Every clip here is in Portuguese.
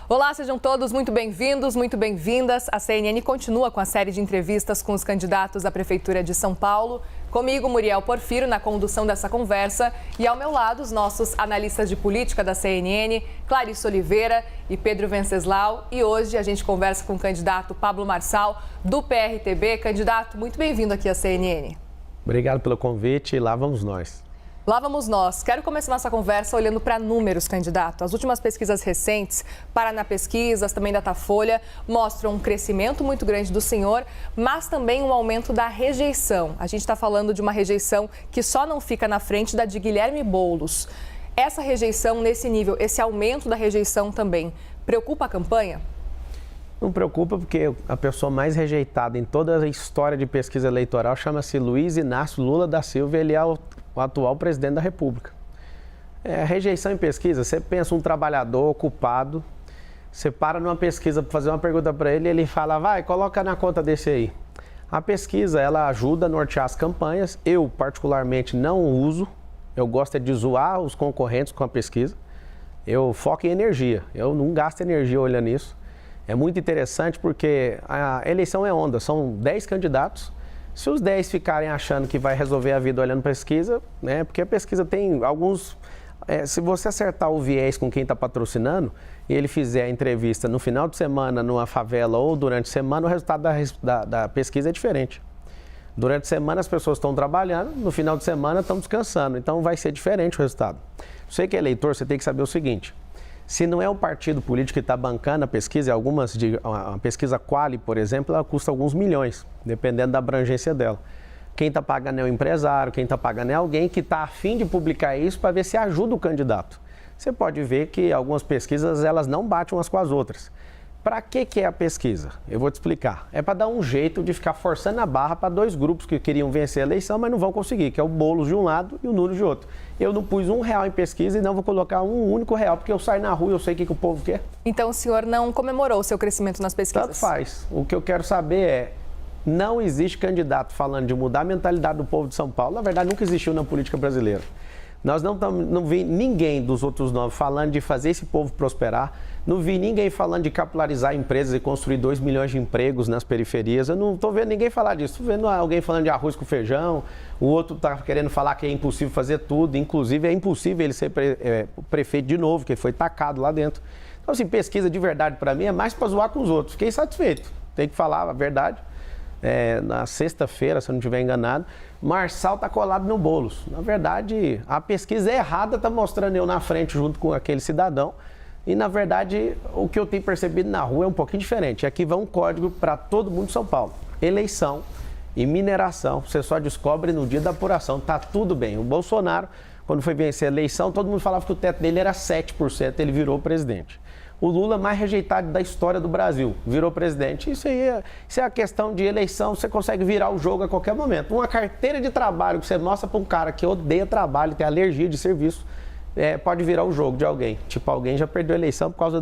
Olá, sejam todos muito bem-vindos, muito bem-vindas. A CNN continua com a série de entrevistas com os candidatos à Prefeitura de São Paulo. Comigo, Muriel Porfiro, na condução dessa conversa. E ao meu lado, os nossos analistas de política da CNN, Clarice Oliveira e Pedro Venceslau. E hoje a gente conversa com o candidato Pablo Marçal, do PRTB. Candidato, muito bem-vindo aqui à CNN. Obrigado pelo convite e lá vamos nós. Lá vamos nós. Quero começar nossa conversa olhando para números, candidato. As últimas pesquisas recentes, Paraná Pesquisas, também Datafolha, mostram um crescimento muito grande do senhor, mas também um aumento da rejeição. A gente está falando de uma rejeição que só não fica na frente da de Guilherme Boulos. Essa rejeição nesse nível, esse aumento da rejeição também, preocupa a campanha? Não preocupa, porque a pessoa mais rejeitada em toda a história de pesquisa eleitoral chama-se Luiz Inácio Lula da Silva e ele é o atual presidente da República. Rejeição em pesquisa, você pensa um trabalhador ocupado, você para numa pesquisa para fazer uma pergunta para ele e ele fala, vai, coloca na conta desse aí. A pesquisa, ela ajuda a nortear as campanhas, eu particularmente não uso, eu gosto de zoar os concorrentes com a pesquisa, eu foco em energia, eu não gasto energia olhando isso. É muito interessante porque a eleição é onda, são 10 candidatos. Se os 10 ficarem achando que vai resolver a vida olhando pesquisa, né? Porque a pesquisa tem alguns... se você acertar o viés com quem está patrocinando e ele fizer a entrevista no final de semana numa favela ou durante a semana, o resultado da pesquisa é diferente. Durante a semana as pessoas estão trabalhando, no final de semana estão descansando. Então vai ser diferente o resultado. Você que é eleitor, você tem que saber o seguinte... Se não é um partido político que está bancando a pesquisa, a pesquisa Quali, por exemplo, ela custa alguns milhões, dependendo da abrangência dela. Quem está pagando é o empresário, quem está pagando é alguém que está a fim de publicar isso para ver se ajuda o candidato. Você pode ver que algumas pesquisas elas não batem umas com as outras. Para que é a pesquisa? Eu vou te explicar. É para dar um jeito de ficar forçando a barra para dois grupos que queriam vencer a eleição, mas não vão conseguir, que é o Boulos de um lado e o Nunes de outro. Eu não pus R$1 em pesquisa e não vou colocar um único real, porque eu saio na rua e eu sei o que o povo quer. Então o senhor não comemorou o seu crescimento nas pesquisas? Tanto faz. O que eu quero saber é, não existe candidato falando de mudar a mentalidade do povo de São Paulo. Na verdade, nunca existiu na política brasileira. Nós não vi ninguém dos outros 9 falando de fazer esse povo prosperar. Não vi ninguém falando de capitalizar empresas e construir 2 milhões de empregos nas periferias. Eu não estou vendo ninguém falar disso. Estou vendo alguém falando de arroz com feijão. O outro está querendo falar que é impossível fazer tudo. Inclusive, é impossível ele ser prefeito de novo, que ele foi tacado lá dentro. Então, assim, pesquisa de verdade para mim é mais para zoar com os outros. Fiquei satisfeito. Tem que falar a verdade. Na sexta-feira, se eu não estiver enganado, Marçal está colado no Boulos. Na verdade, a pesquisa errada está mostrando eu na frente junto com aquele cidadão. E, na verdade, o que eu tenho percebido na rua é um pouquinho diferente. Aqui vai um código para todo mundo de São Paulo. Eleição e mineração, você só descobre no dia da apuração. Tá tudo bem. O Bolsonaro, quando foi vencer a eleição, todo mundo falava que o teto dele era 7%, ele virou presidente. O Lula mais rejeitado da história do Brasil, virou presidente. Isso é a questão de eleição, você consegue virar o jogo a qualquer momento. Uma carteira de trabalho que você mostra para um cara que odeia trabalho, tem alergia de serviço, pode virar o jogo de alguém. Tipo, alguém já perdeu a eleição por causa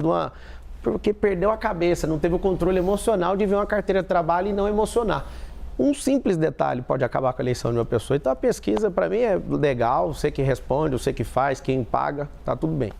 porque perdeu a cabeça, não teve o controle emocional de ver uma carteira de trabalho e não emocionar. Um simples detalhe pode acabar com a eleição de uma pessoa. Então a pesquisa, para mim, é legal, você que responde, você que faz, quem paga, tá tudo bem.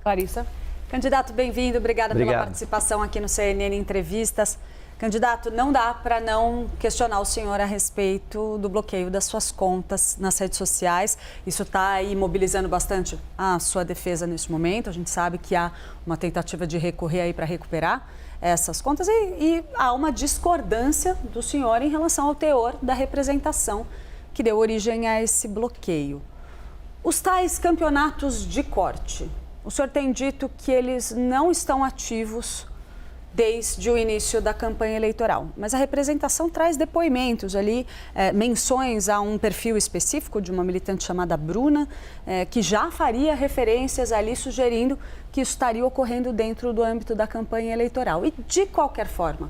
Clarissa? Candidato, bem-vindo. Obrigada pela participação aqui no CNN Entrevistas. Candidato, não dá para não questionar o senhor a respeito do bloqueio das suas contas nas redes sociais. Isso está aí mobilizando bastante a sua defesa neste momento. A gente sabe que há uma tentativa de recorrer aí para recuperar essas contas e há uma discordância do senhor em relação ao teor da representação que deu origem a esse bloqueio. Os tais campeonatos de corte, o senhor tem dito que eles não estão ativos desde o início da campanha eleitoral, mas a representação traz depoimentos ali, menções a um perfil específico de uma militante chamada Bruna, que já faria referências ali sugerindo que isso estaria ocorrendo dentro do âmbito da campanha eleitoral. E, de qualquer forma,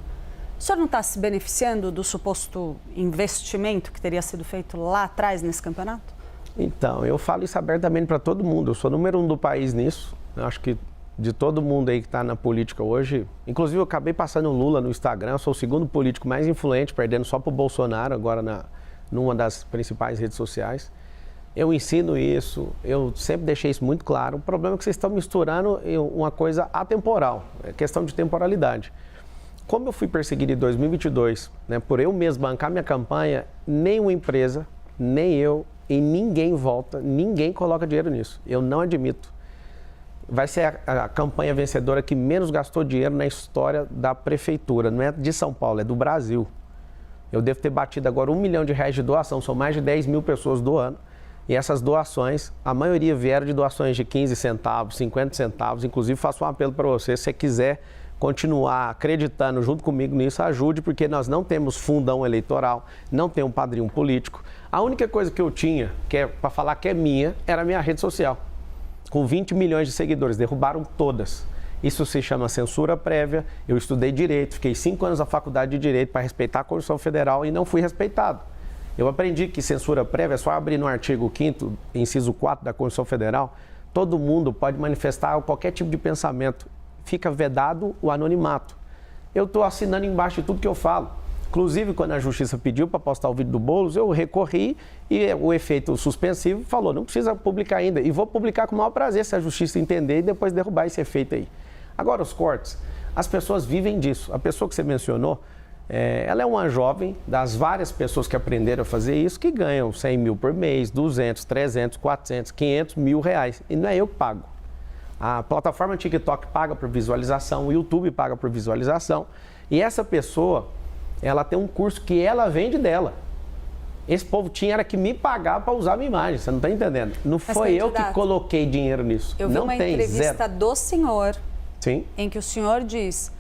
o senhor não está se beneficiando do suposto investimento que teria sido feito lá atrás nesse campeonato? Então, eu falo isso abertamente para todo mundo. Eu sou número 1 do país nisso. Eu acho que de todo mundo aí que está na política hoje, inclusive eu acabei passando o Lula no Instagram, eu sou o segundo político mais influente, perdendo só para o Bolsonaro, agora numa das principais redes sociais. Eu ensino isso, eu sempre deixei isso muito claro. O problema é que vocês estão misturando uma coisa atemporal, é questão de temporalidade. Como eu fui perseguido em 2022, né, por eu mesmo bancar minha campanha, nenhuma empresa, nem eu e ninguém volta, ninguém coloca dinheiro nisso. Eu não admito. Vai ser a campanha vencedora que menos gastou dinheiro na história da prefeitura. Não é de São Paulo, é do Brasil. Eu devo ter batido agora R$1 milhão de doação, são mais de 10 mil pessoas doando. E essas doações, a maioria vieram de doações de 15 centavos, 50 centavos. Inclusive, faço um apelo para você, se você quiser continuar acreditando junto comigo nisso, ajude, porque nós não temos fundão eleitoral, não temos padrinho político. A única coisa que eu tinha, que é para falar que é minha, era a minha rede social. Com 20 milhões de seguidores, derrubaram todas. Isso se chama censura prévia. Eu estudei Direito, fiquei 5 anos na faculdade de Direito para respeitar a Constituição Federal e não fui respeitado. Eu aprendi que censura prévia é só abrir no artigo 5º, inciso 4 da Constituição Federal, todo mundo pode manifestar qualquer tipo de pensamento. Fica vedado o anonimato. Eu estou assinando embaixo de tudo que eu falo. Inclusive, quando a Justiça pediu para postar o vídeo do Boulos, eu recorri e o efeito suspensivo falou, não precisa publicar ainda. E vou publicar com o maior prazer se a Justiça entender e depois derrubar esse efeito aí. Agora, os cortes. As pessoas vivem disso. A pessoa que você mencionou, ela é uma jovem das várias pessoas que aprenderam a fazer isso, que ganham 100 mil por mês, 200, 300, 400, 500 mil reais. E não é eu que pago. A plataforma TikTok paga por visualização, o YouTube paga por visualização. E essa pessoa, ela tem um curso que ela vende dela. Esse povo tinha que me pagar para usar a minha imagem, você não está entendendo? Não foi eu que coloquei dinheiro nisso. Eu vi uma entrevista do senhor, sim, em que o senhor diz...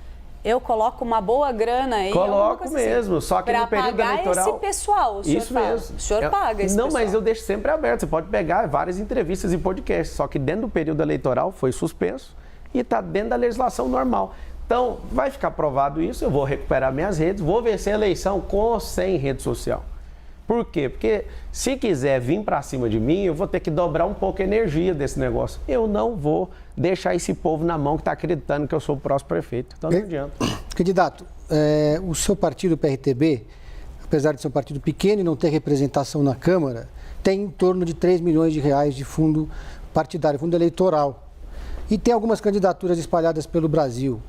Eu coloco uma boa grana aí. Coloco mesmo, assim, só que no período eleitoral... Para pagar esse pessoal, o senhor isso fala. mesmo. O senhor paga esse não, pessoal. mas eu deixo sempre aberto. Você pode pegar várias entrevistas e podcasts, só que dentro do período eleitoral foi suspenso e está dentro da legislação normal. Então, vai ficar provado isso, eu vou recuperar minhas redes, vou vencer a eleição com ou sem rede social. Por quê? Porque se quiser vir para cima de mim, eu vou ter que dobrar um pouco a energia desse negócio. Eu não vou deixar esse povo na mão que está acreditando que eu sou o próximo prefeito. Então não adianta. Candidato, o seu partido, o PRTB, apesar de ser um partido pequeno e não ter representação na Câmara, tem em torno de 3 milhões de reais de fundo partidário, fundo eleitoral. E tem algumas candidaturas espalhadas pelo Brasil,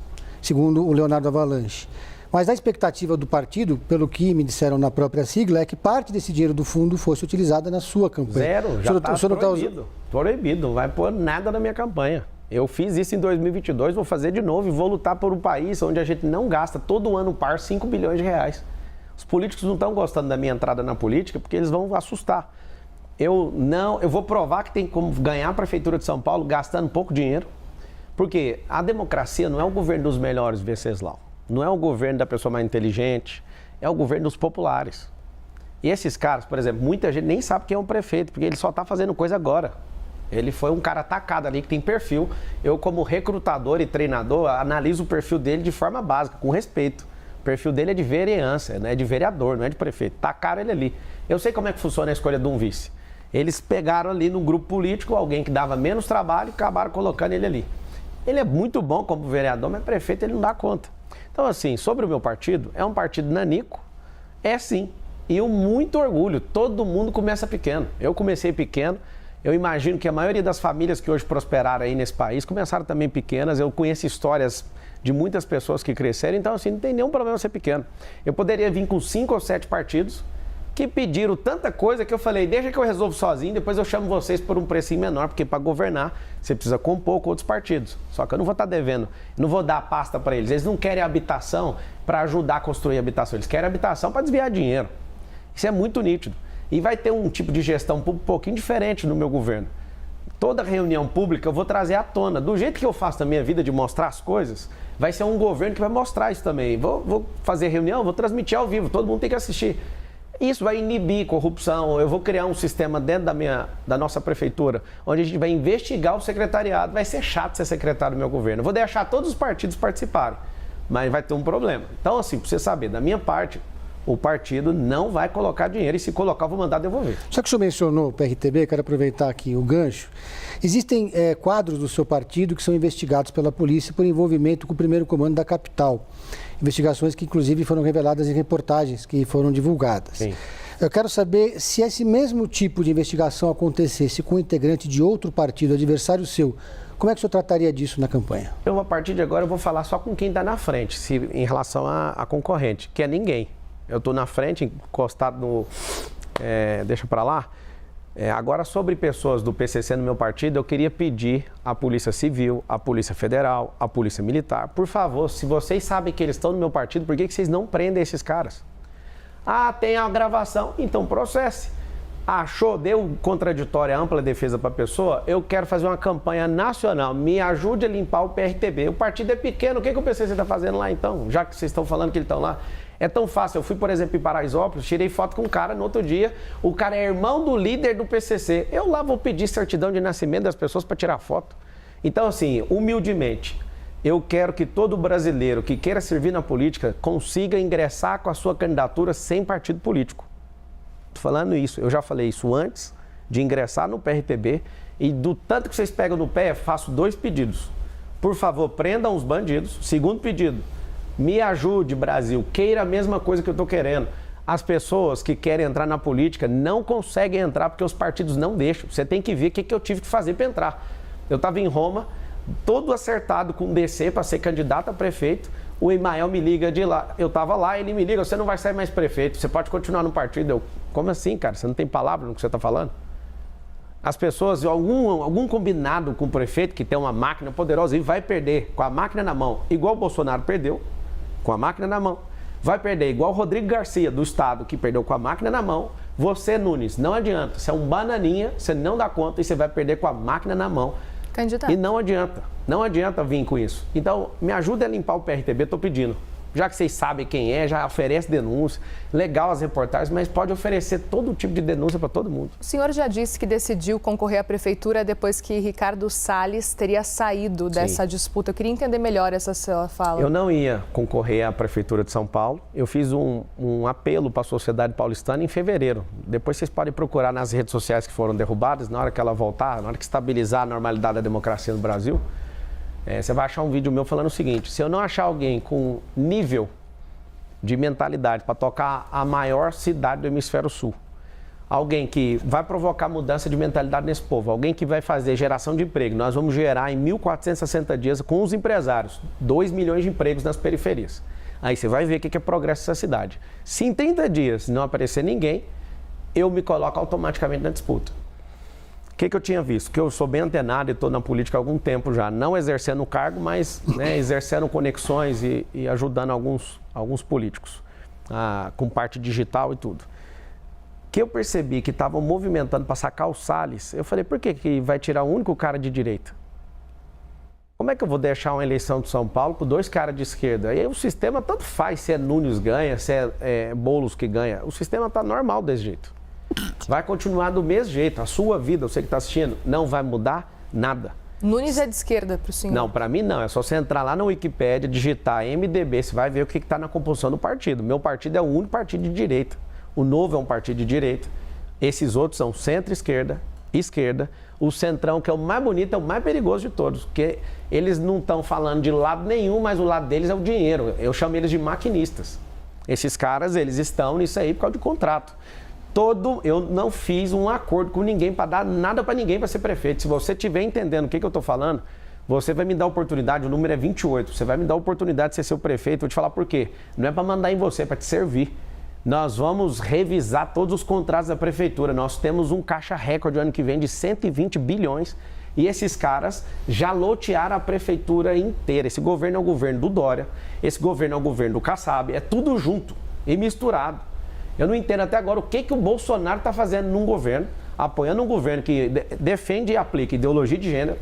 segundo o Leonardo Avalanche. Mas a expectativa do partido, pelo que me disseram na própria sigla, é que parte desse dinheiro do fundo fosse utilizada na sua campanha. Zero, já está proibido. Proibido, não vai pôr nada na minha campanha. Eu fiz isso em 2022, vou fazer de novo e vou lutar por um país onde a gente não gasta todo ano par 5 bilhões de reais. Os políticos não estão gostando da minha entrada na política porque eles vão assustar. Eu vou provar que tem como ganhar a Prefeitura de São Paulo gastando pouco dinheiro, porque a democracia não é o governo dos melhores, Venceslau. Não é o governo da pessoa mais inteligente, é o governo dos populares. E esses caras, por exemplo, muita gente nem sabe quem é um prefeito, porque ele só está fazendo coisa agora. Ele foi um cara atacado ali, que tem perfil. Eu, como recrutador e treinador, analiso o perfil dele de forma básica, com respeito. O perfil dele é de vereança, não é de vereador, não é de prefeito. Tacaram ele ali. Eu sei como é que funciona a escolha de um vice. Eles pegaram ali no grupo político alguém que dava menos trabalho e acabaram colocando ele ali. Ele é muito bom como vereador, mas prefeito ele não dá conta. Então, assim, sobre o meu partido, é um partido nanico, é sim, e eu muito orgulho, todo mundo começa pequeno. Eu comecei pequeno, eu imagino que a maioria das famílias que hoje prosperaram aí nesse país começaram também pequenas, eu conheço histórias de muitas pessoas que cresceram, então, assim, não tem nenhum problema ser pequeno. Eu poderia vir com 5 ou 7 partidos que pediram tanta coisa que eu falei, deixa que eu resolvo sozinho, depois eu chamo vocês por um precinho menor, porque para governar você precisa compor com outros partidos. Só que eu não vou estar devendo, não vou dar a pasta para eles. Eles não querem habitação para ajudar a construir habitação, eles querem habitação para desviar dinheiro. Isso é muito nítido. E vai ter um tipo de gestão um pouquinho diferente no meu governo. Toda reunião pública eu vou trazer à tona. Do jeito que eu faço na minha vida de mostrar as coisas, vai ser um governo que vai mostrar isso também. Vou fazer reunião, vou transmitir ao vivo, todo mundo tem que assistir. Isso vai inibir corrupção. Eu vou criar um sistema dentro da nossa prefeitura, onde a gente vai investigar o secretariado. Vai ser chato ser secretário do meu governo. Eu vou deixar todos os partidos participarem, mas vai ter um problema. Então, assim, para você saber, da minha parte, o partido não vai colocar dinheiro e se colocar, eu vou mandar devolver. Só que o senhor mencionou o PRTB, quero aproveitar aqui o gancho. Existem quadros do seu partido que são investigados pela polícia por envolvimento com o primeiro comando da capital. Investigações que, inclusive, foram reveladas em reportagens que foram divulgadas. Sim. Eu quero saber se esse mesmo tipo de investigação acontecesse com um integrante de outro partido, adversário seu, como é que o senhor trataria disso na campanha? Eu, a partir de agora, eu vou falar só com quem está na frente, em relação à concorrente, que é ninguém. Eu estou na frente, encostado no... deixa para lá. Agora, sobre pessoas do PCC no meu partido, eu queria pedir à Polícia Civil, à Polícia Federal, à Polícia Militar, por favor, se vocês sabem que eles estão no meu partido, por que vocês não prendem esses caras? Ah, tem a gravação, então processe. Achou, deu contraditória, ampla defesa para a pessoa, eu quero fazer uma campanha nacional, me ajude a limpar o PRTB. O partido é pequeno, o que o PCC está fazendo lá então? Já que vocês estão falando que eles estão lá. É tão fácil, eu fui, por exemplo, em Paraisópolis, tirei foto com um cara no outro dia, o cara é irmão do líder do PCC. Eu lá vou pedir certidão de nascimento das pessoas para tirar foto. Então, assim, humildemente, eu quero que todo brasileiro que queira servir na política consiga ingressar com a sua candidatura sem partido político. Estou falando isso, eu já falei isso antes de ingressar no PRTB e do tanto que vocês pegam no pé, faço 2 pedidos. Por favor, prendam os bandidos. Segundo pedido, me ajude, Brasil, queira a mesma coisa que eu estou querendo. As pessoas que querem entrar na política não conseguem entrar porque os partidos não deixam. Você tem que ver o que eu tive que fazer para entrar. Eu estava em Roma, todo acertado com o DC para ser candidato a prefeito. O Emael me liga de lá. Eu estava lá, ele me liga, você não vai sair mais prefeito, você pode continuar no partido. Eu, como assim, cara? Você não tem palavra no que você está falando? As pessoas, algum combinado com o prefeito que tem uma máquina poderosa e vai perder com a máquina na mão, igual o Bolsonaro perdeu, com a máquina na mão. Vai perder igual o Rodrigo Garcia, do Estado, que perdeu com a máquina na mão. Você, Nunes, não adianta. Você é um bananinha, você não dá conta e você vai perder com a máquina na mão. Candidato. E não adianta vir com isso. Então, me ajuda a limpar o PRTB, estou pedindo. Já que vocês sabem quem é, já oferece denúncia, legal as reportagens, mas pode oferecer todo tipo de denúncia para todo mundo. O senhor já disse que decidiu concorrer à prefeitura depois que Ricardo Salles teria saído dessa disputa. Eu queria entender melhor essa sua fala. Eu não ia concorrer à prefeitura de São Paulo. Eu fiz um apelo para a sociedade paulistana em fevereiro. Depois vocês podem procurar nas redes sociais que foram derrubadas, na hora que ela voltar, na hora que estabilizar a normalidade da democracia no Brasil. Você vai achar um vídeo meu falando o seguinte: se eu não achar alguém com nível de mentalidade para tocar a maior cidade do hemisfério sul, alguém que vai provocar mudança de mentalidade nesse povo, alguém que vai fazer geração de emprego, nós vamos gerar em 1.460 dias com os empresários 2 milhões de empregos nas periferias. Aí você vai ver o que é progresso nessa cidade. Se em 30 dias não aparecer ninguém, eu me coloco automaticamente na disputa. O que eu tinha visto? Que eu sou bem antenado e estou na política há algum tempo já, não exercendo o cargo, mas exercendo conexões e ajudando alguns políticos, com parte digital e tudo. Que eu percebi que estavam movimentando para sacar o Salles, eu falei, por que vai tirar o único cara de direita? Como é que eu vou deixar uma eleição de São Paulo com 2 caras de esquerda? Aí o sistema tanto faz se é Nunes ganha, se é Boulos que ganha. O sistema está normal desse jeito. Vai continuar do mesmo jeito. A sua vida, você que está assistindo, não vai mudar nada. Nunes é de esquerda para o senhor? Não, para mim não. É só você entrar lá na Wikipédia, digitar MDB, você vai ver o que está na composição do partido. Meu partido é o único partido de direita. O Novo é um partido de direita. Esses outros são centro-esquerda, esquerda. O centrão, que é o mais bonito, é o mais perigoso de todos. Porque eles não estão falando de lado nenhum, mas o lado deles é o dinheiro. Eu chamo eles de maquinistas. Esses caras, eles estão nisso aí por causa de contrato. Eu não fiz um acordo com ninguém para dar nada para ninguém para ser prefeito. Se você estiver entendendo o que eu estou falando, você vai me dar a oportunidade, o número é 28, você vai me dar a oportunidade de ser seu prefeito, vou te falar por quê. Não é para mandar em você, é para te servir. Nós vamos revisar todos os contratos da prefeitura. Nós temos um caixa recorde ano que vem de 120 bilhões e esses caras já lotearam a prefeitura inteira. Esse governo é o governo do Dória, esse governo é o governo do Kassab, é tudo junto e misturado. Eu não entendo até agora o que o Bolsonaro está fazendo num governo, apoiando um governo que defende e aplica ideologia de gênero,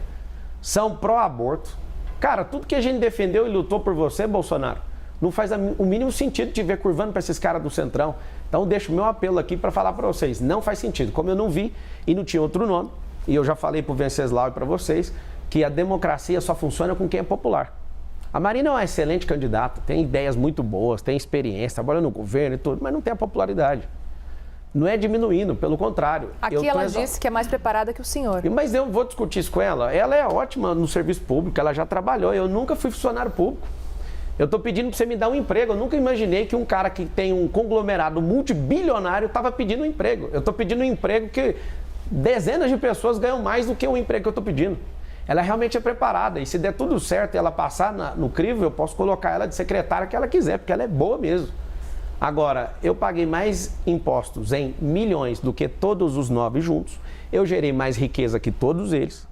são pró-aborto. Cara, tudo que a gente defendeu e lutou por você, Bolsonaro, não faz o mínimo sentido te ver curvando para esses caras do Centrão. Então, deixo o meu apelo aqui para falar para vocês. Não faz sentido. Como eu não vi e não tinha outro nome, e eu já falei para o Venceslau e para vocês, que a democracia só funciona com quem é popular. A Marina é uma excelente candidata, tem ideias muito boas, tem experiência, trabalha no governo e tudo, mas não tem a popularidade. Não é diminuindo, pelo contrário. Aqui ela disse que é mais preparada que o senhor. Mas eu vou discutir isso com ela. Ela é ótima no serviço público, ela já trabalhou. Eu nunca fui funcionário público. Eu estou pedindo para você me dar um emprego. Eu nunca imaginei que um cara que tem um conglomerado multibilionário estava pedindo um emprego. Eu estou pedindo um emprego que dezenas de pessoas ganham mais do que o emprego que eu estou pedindo. Ela realmente é preparada e se der tudo certo e ela passar no crivo, eu posso colocar ela de secretária que ela quiser, porque ela é boa mesmo. Agora, eu paguei mais impostos em milhões do que todos os 9 juntos. Eu gerei mais riqueza que todos eles.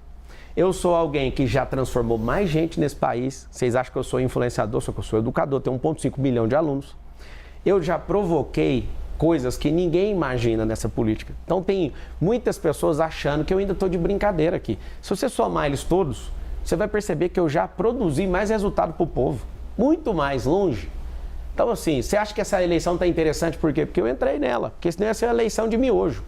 Eu sou alguém que já transformou mais gente nesse país. Vocês acham que eu sou influenciador, só que eu sou educador, tenho 1,5 milhão de alunos. Eu já provoquei coisas que ninguém imagina nessa política. Então tem muitas pessoas achando que eu ainda estou de brincadeira aqui. Se você somar eles todos, você vai perceber que eu já produzi mais resultado para o povo. Muito mais longe. Então assim, você acha que essa eleição está interessante por quê? Porque eu entrei nela. Porque senão ia ser uma eleição de miojo.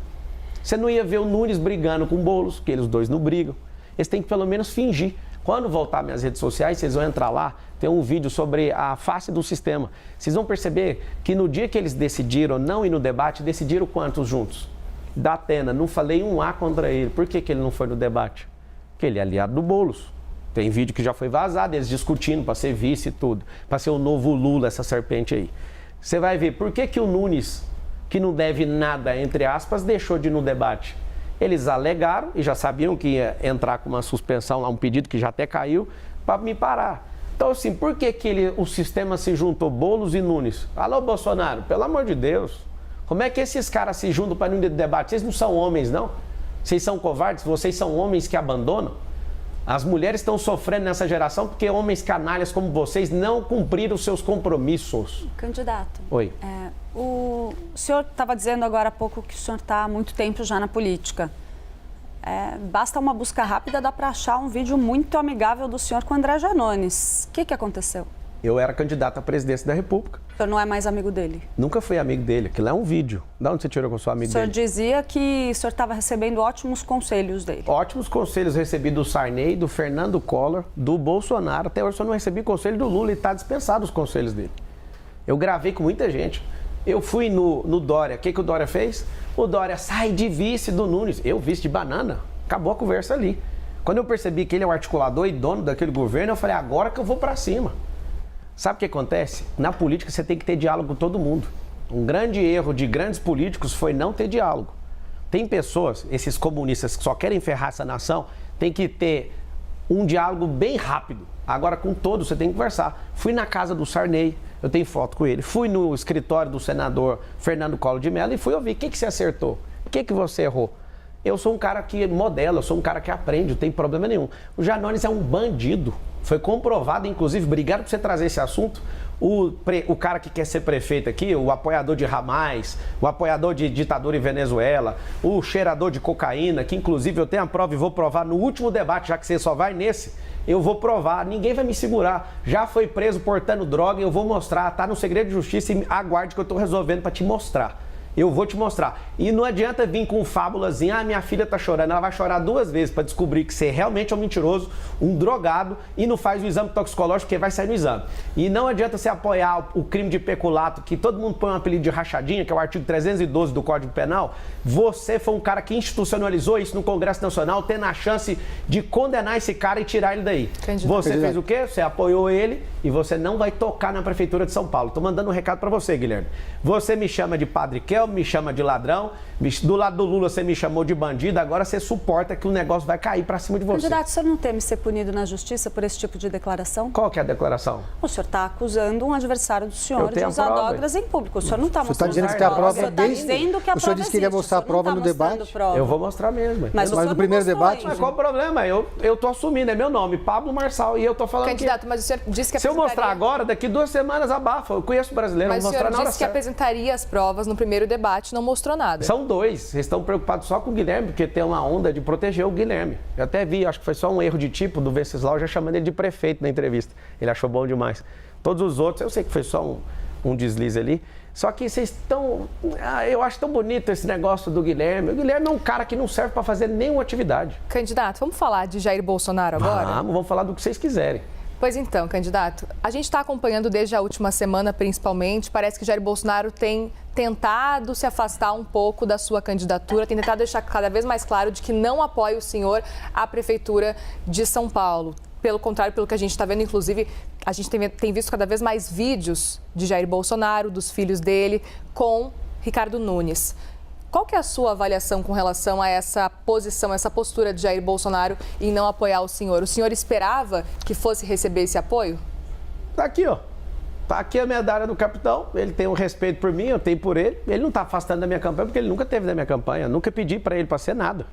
Você não ia ver o Nunes brigando com o Boulos, porque eles dois não brigam. Eles têm que pelo menos fingir. Quando voltar minhas redes sociais, vocês vão entrar lá, tem um vídeo sobre a face do sistema. Vocês vão perceber que no dia que eles decidiram não ir no debate, decidiram quantos juntos? Da Atena, não falei um A contra ele. Por que ele não foi no debate? Porque ele é aliado do Boulos. Tem vídeo que já foi vazado, eles discutindo para ser vice e tudo. Para ser o novo Lula, essa serpente aí. Você vai ver por que o Nunes, que não deve nada, entre aspas, deixou de ir no debate. Eles alegaram e já sabiam que ia entrar com uma suspensão lá, um pedido que já até caiu, para me parar. Então, assim, por que o sistema se juntou Boulos e Nunes? Alô, Bolsonaro, pelo amor de Deus. Como é que esses caras se juntam para não ir no debate? Vocês não são homens, não? Vocês são covardes? Vocês são homens que abandonam? As mulheres estão sofrendo nessa geração porque homens canalhas como vocês não cumpriram seus compromissos. Candidato. Oi. O senhor estava dizendo agora há pouco que o senhor está há muito tempo já na política. Basta uma busca rápida, dá para achar um vídeo muito amigável do senhor com André Janones. O que aconteceu? Eu era candidato à presidência da República. O senhor não é mais amigo dele? Nunca fui amigo dele. Aquilo é um vídeo. De onde você tirou que eu sou amigo dele? O senhor dizia que o senhor estava recebendo ótimos conselhos dele. Ótimos conselhos recebi do Sarney, do Fernando Collor, do Bolsonaro. Até hoje eu não recebi conselho do Lula e está dispensado os conselhos dele. Eu gravei com muita gente. Eu fui no Dória. O que o Dória fez? O Dória sai de vice do Nunes. Eu, vice de banana. Acabou a conversa ali. Quando eu percebi que ele é o articulador e dono daquele governo, eu falei, agora que eu vou para cima. Sabe o que acontece? Na política você tem que ter diálogo com todo mundo. Um grande erro de grandes políticos foi não ter diálogo. Tem pessoas, esses comunistas que só querem ferrar essa nação, tem que ter um diálogo bem rápido. Agora com todos você tem que conversar. Fui na casa do Sarney, eu tenho foto com ele. Fui no escritório do senador Fernando Collor de Mello e fui ouvir. O que você acertou? O que você errou? Eu sou um cara que modela, eu sou um cara que aprende, não tem problema nenhum. O Janones é um bandido. Foi comprovado, inclusive, obrigado por você trazer esse assunto, o cara que quer ser prefeito aqui, o apoiador de Hamas, o apoiador de ditadura em Venezuela, o cheirador de cocaína, que inclusive eu tenho a prova e vou provar no último debate, já que você só vai nesse, eu vou provar, ninguém vai me segurar. Já foi preso portando droga e eu vou mostrar, tá no segredo de justiça e aguarde que eu tô resolvendo para te mostrar. Eu vou te mostrar. E não adianta vir com fábulazinha, minha filha tá chorando. Ela vai chorar 2 vezes para descobrir que você realmente é um mentiroso, um drogado e não faz o exame toxicológico porque vai sair no exame. E não adianta você apoiar o crime de peculato, que todo mundo põe um apelido de rachadinha, que é o artigo 312 do Código Penal. Você foi um cara que institucionalizou isso no Congresso Nacional, tendo a chance de condenar esse cara e tirar ele daí. Entendi. Você fez o quê? Você apoiou ele e você não vai tocar na Prefeitura de São Paulo. Tô mandando um recado para você, Guilherme. Você me chama de Padre Kel, me chama de ladrão, do lado do Lula você me chamou de bandido, agora você suporta que o negócio vai cair para cima de você. Candidato, o senhor não teme ser punido na justiça por esse tipo de declaração? Qual que é a declaração? O senhor está acusando um adversário do senhor de usar drogas em público. O senhor não está mostrando dizendo que a prova é desde... O senhor disse que iria mostrar a prova no debate. Eu vou mostrar mesmo. Mas no primeiro debate... Mas qual o problema? Eu tô assumindo, é meu nome, Pablo Marçal, e eu tô falando Candidato, mas o senhor disse que se eu mostrar agora, daqui 2 semanas abafa. Eu conheço brasileiro, mas vou mostrar na hora certa. Mas o senhor disse que apresentaria as provas no primeiro debate, não mostrou nada. São 2. Vocês estão preocupados só com o Guilherme, porque tem uma onda de proteger o Guilherme. Eu até vi, acho que foi só um erro de tipo do Venceslau, já chamando ele de prefeito na entrevista. Ele achou bom demais. Todos os outros, eu sei que foi só um deslize ali. Só que vocês estão... eu acho tão bonito esse negócio do Guilherme. O Guilherme é um cara que não serve para fazer nenhuma atividade. Candidato, vamos falar de Jair Bolsonaro agora? Vamos falar do que vocês quiserem. Pois então, candidato, a gente está acompanhando desde a última semana, principalmente, parece que Jair Bolsonaro tem tentado se afastar um pouco da sua candidatura, tem tentado deixar cada vez mais claro de que não apoia o senhor à Prefeitura de São Paulo. Pelo contrário, pelo que a gente está vendo, inclusive, a gente tem visto cada vez mais vídeos de Jair Bolsonaro, dos filhos dele, com Ricardo Nunes. Qual que é a sua avaliação com relação a essa posição, essa postura de Jair Bolsonaro em não apoiar o senhor? O senhor esperava que fosse receber esse apoio? Tá aqui, ó. Tá aqui a medalha do capitão. Ele tem um respeito por mim, eu tenho por ele. Ele não tá afastando da minha campanha porque ele nunca teve da minha campanha. Eu nunca pedi para ele para ser nada.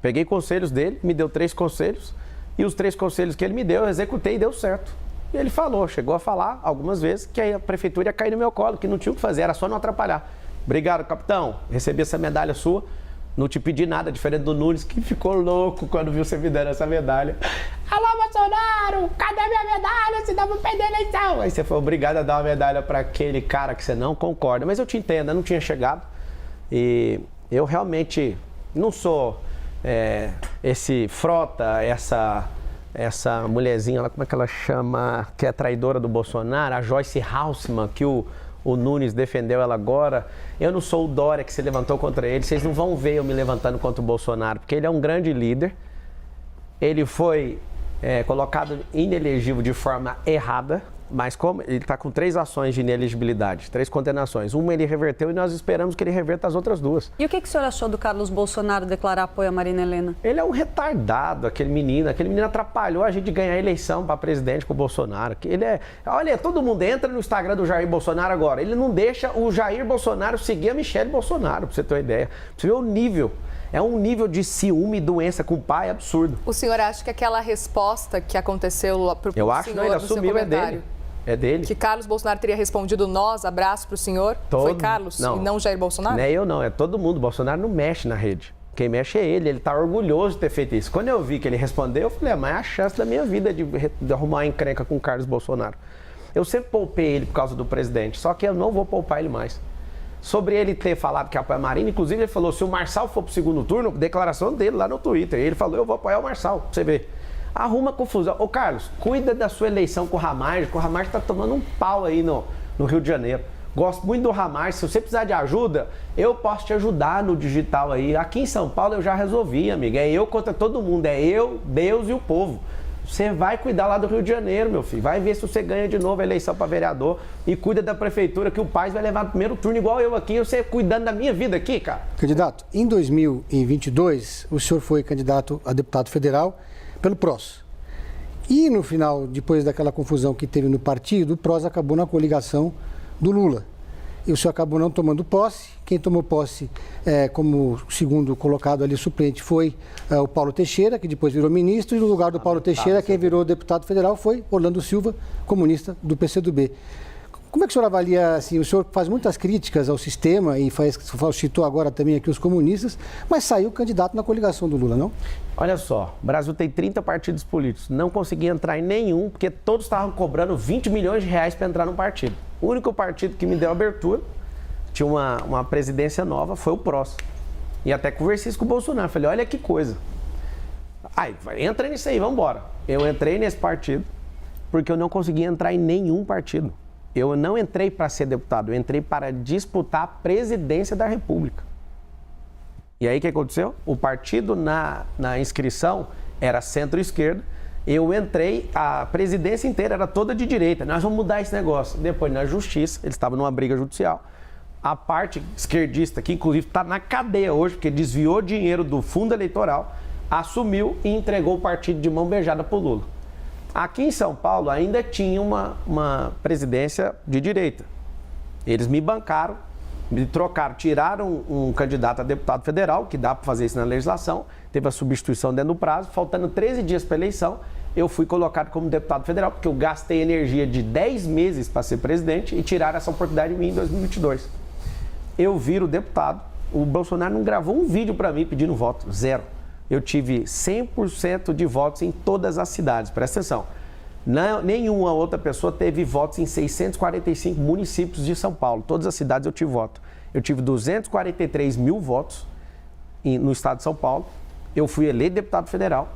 Peguei conselhos dele, me deu 3 conselhos. E os 3 conselhos que ele me deu, eu executei e deu certo. E ele falou, chegou a falar algumas vezes que a prefeitura ia cair no meu colo, que não tinha o que fazer, era só não atrapalhar. Obrigado, capitão. Recebi essa medalha sua. Não te pedi nada, diferente do Nunes, que ficou louco quando viu você me dando essa medalha. Alô, Bolsonaro, cadê minha medalha? Senão eu vou perder a eleição. Aí você foi obrigado a dar uma medalha para aquele cara que você não concorda. Mas eu te entendo, eu não tinha chegado. E eu realmente não sou esse Frota, essa mulherzinha lá, como é que ela chama, que é traidora do Bolsonaro, a Joyce Halseman, que o Nunes defendeu ela agora. Eu não sou o Dória que se levantou contra ele. Vocês não vão ver eu me levantando contra o Bolsonaro, porque ele é um grande líder. Ele foi colocado inelegível de forma errada, mas como ele está com 3 ações de inelegibilidade, 3 condenações. Uma ele reverteu e nós esperamos que ele reverta as outras 2. E o que o senhor achou do Carlos Bolsonaro declarar apoio a Marina Helena? Ele é um retardado, aquele menino atrapalhou a gente de ganhar a eleição para presidente com o Bolsonaro. Olha, todo mundo entra no Instagram do Jair Bolsonaro agora, ele não deixa o Jair Bolsonaro seguir a Michelle Bolsonaro, para você ter uma ideia. Pra você ver o nível. É um nível de ciúme e doença com o pai absurdo. O senhor acha que aquela resposta que aconteceu para o senhor, eu acho que ele assumiu, é dele. É dele. Que Carlos Bolsonaro teria respondido nós, abraço para o senhor? Foi Carlos e não Jair Bolsonaro? Não é eu não, é todo mundo. Bolsonaro não mexe na rede. Quem mexe é ele está orgulhoso de ter feito isso. Quando eu vi que ele respondeu, eu falei, mas é a chance da minha vida de arrumar uma encrenca com o Carlos Bolsonaro. Eu sempre poupei ele por causa do presidente, só que eu não vou poupar ele mais. Sobre ele ter falado que apoia a Marina, inclusive ele falou, se o Marçal for para o segundo turno, declaração dele lá no Twitter, ele falou, eu vou apoiar o Marçal, pra você ver. Arruma confusão. Ô Carlos, cuida da sua eleição com o Ramagem, que o Ramagem tá tomando um pau aí no Rio de Janeiro. Gosto muito do Ramagem, se você precisar de ajuda, eu posso te ajudar no digital aí. Aqui em São Paulo eu já resolvi, amiga, é eu contra todo mundo, é eu, Deus e o povo. Você vai cuidar lá do Rio de Janeiro, meu filho. Vai ver se você ganha de novo a eleição para vereador e cuida da prefeitura, que o Paes vai levar no primeiro turno igual eu aqui. Você cuidando da minha vida aqui, cara. Candidato, em 2022, o senhor foi candidato a deputado federal pelo PROS. E no final, depois daquela confusão que teve no partido, o PROS acabou na coligação do Lula. E o senhor acabou não tomando posse. Quem tomou posse como segundo colocado ali, suplente, foi o Paulo Teixeira, que depois virou ministro, e no lugar do Paulo Teixeira, quem virou deputado federal foi Orlando Silva, comunista do PCdoB. Como é que o senhor avalia, assim, o senhor faz muitas críticas ao sistema e citou agora também aqui os comunistas, mas saiu candidato na coligação do Lula, não? Olha só, o Brasil tem 30 partidos políticos, não consegui entrar em nenhum, porque todos estavam cobrando 20 milhões de reais para entrar num partido. O único partido que me deu abertura, tinha uma presidência nova, foi o PROS. E até conversei isso com o Bolsonaro, falei, olha que coisa. Aí, entra nisso aí, vamos embora. Eu entrei nesse partido, porque eu não consegui entrar em nenhum partido. Eu não entrei para ser deputado, eu entrei para disputar a presidência da República. E aí o que aconteceu? O partido na inscrição era centro-esquerda, eu entrei, a presidência inteira era toda de direita, nós vamos mudar esse negócio. Depois na justiça, eles estavam numa briga judicial, a parte esquerdista, que inclusive está na cadeia hoje, porque desviou dinheiro do fundo eleitoral, assumiu e entregou o partido de mão beijada para o Lula. Aqui em São Paulo ainda tinha uma presidência de direita. Eles me bancaram, me trocaram, tiraram um candidato a deputado federal, que dá para fazer isso na legislação, teve a substituição dentro do prazo, faltando 13 dias para a eleição, eu fui colocado como deputado federal, porque eu gastei energia de 10 meses para ser presidente e tiraram essa oportunidade de mim em 2022. Eu viro deputado, o Bolsonaro não gravou um vídeo para mim pedindo voto, 0. Eu tive 100% de votos em todas as cidades, presta atenção. Nenhuma outra pessoa teve votos em 645 municípios de São Paulo. Todas as cidades eu tive voto. Eu tive 243 mil votos no estado de São Paulo. Eu fui eleito deputado federal.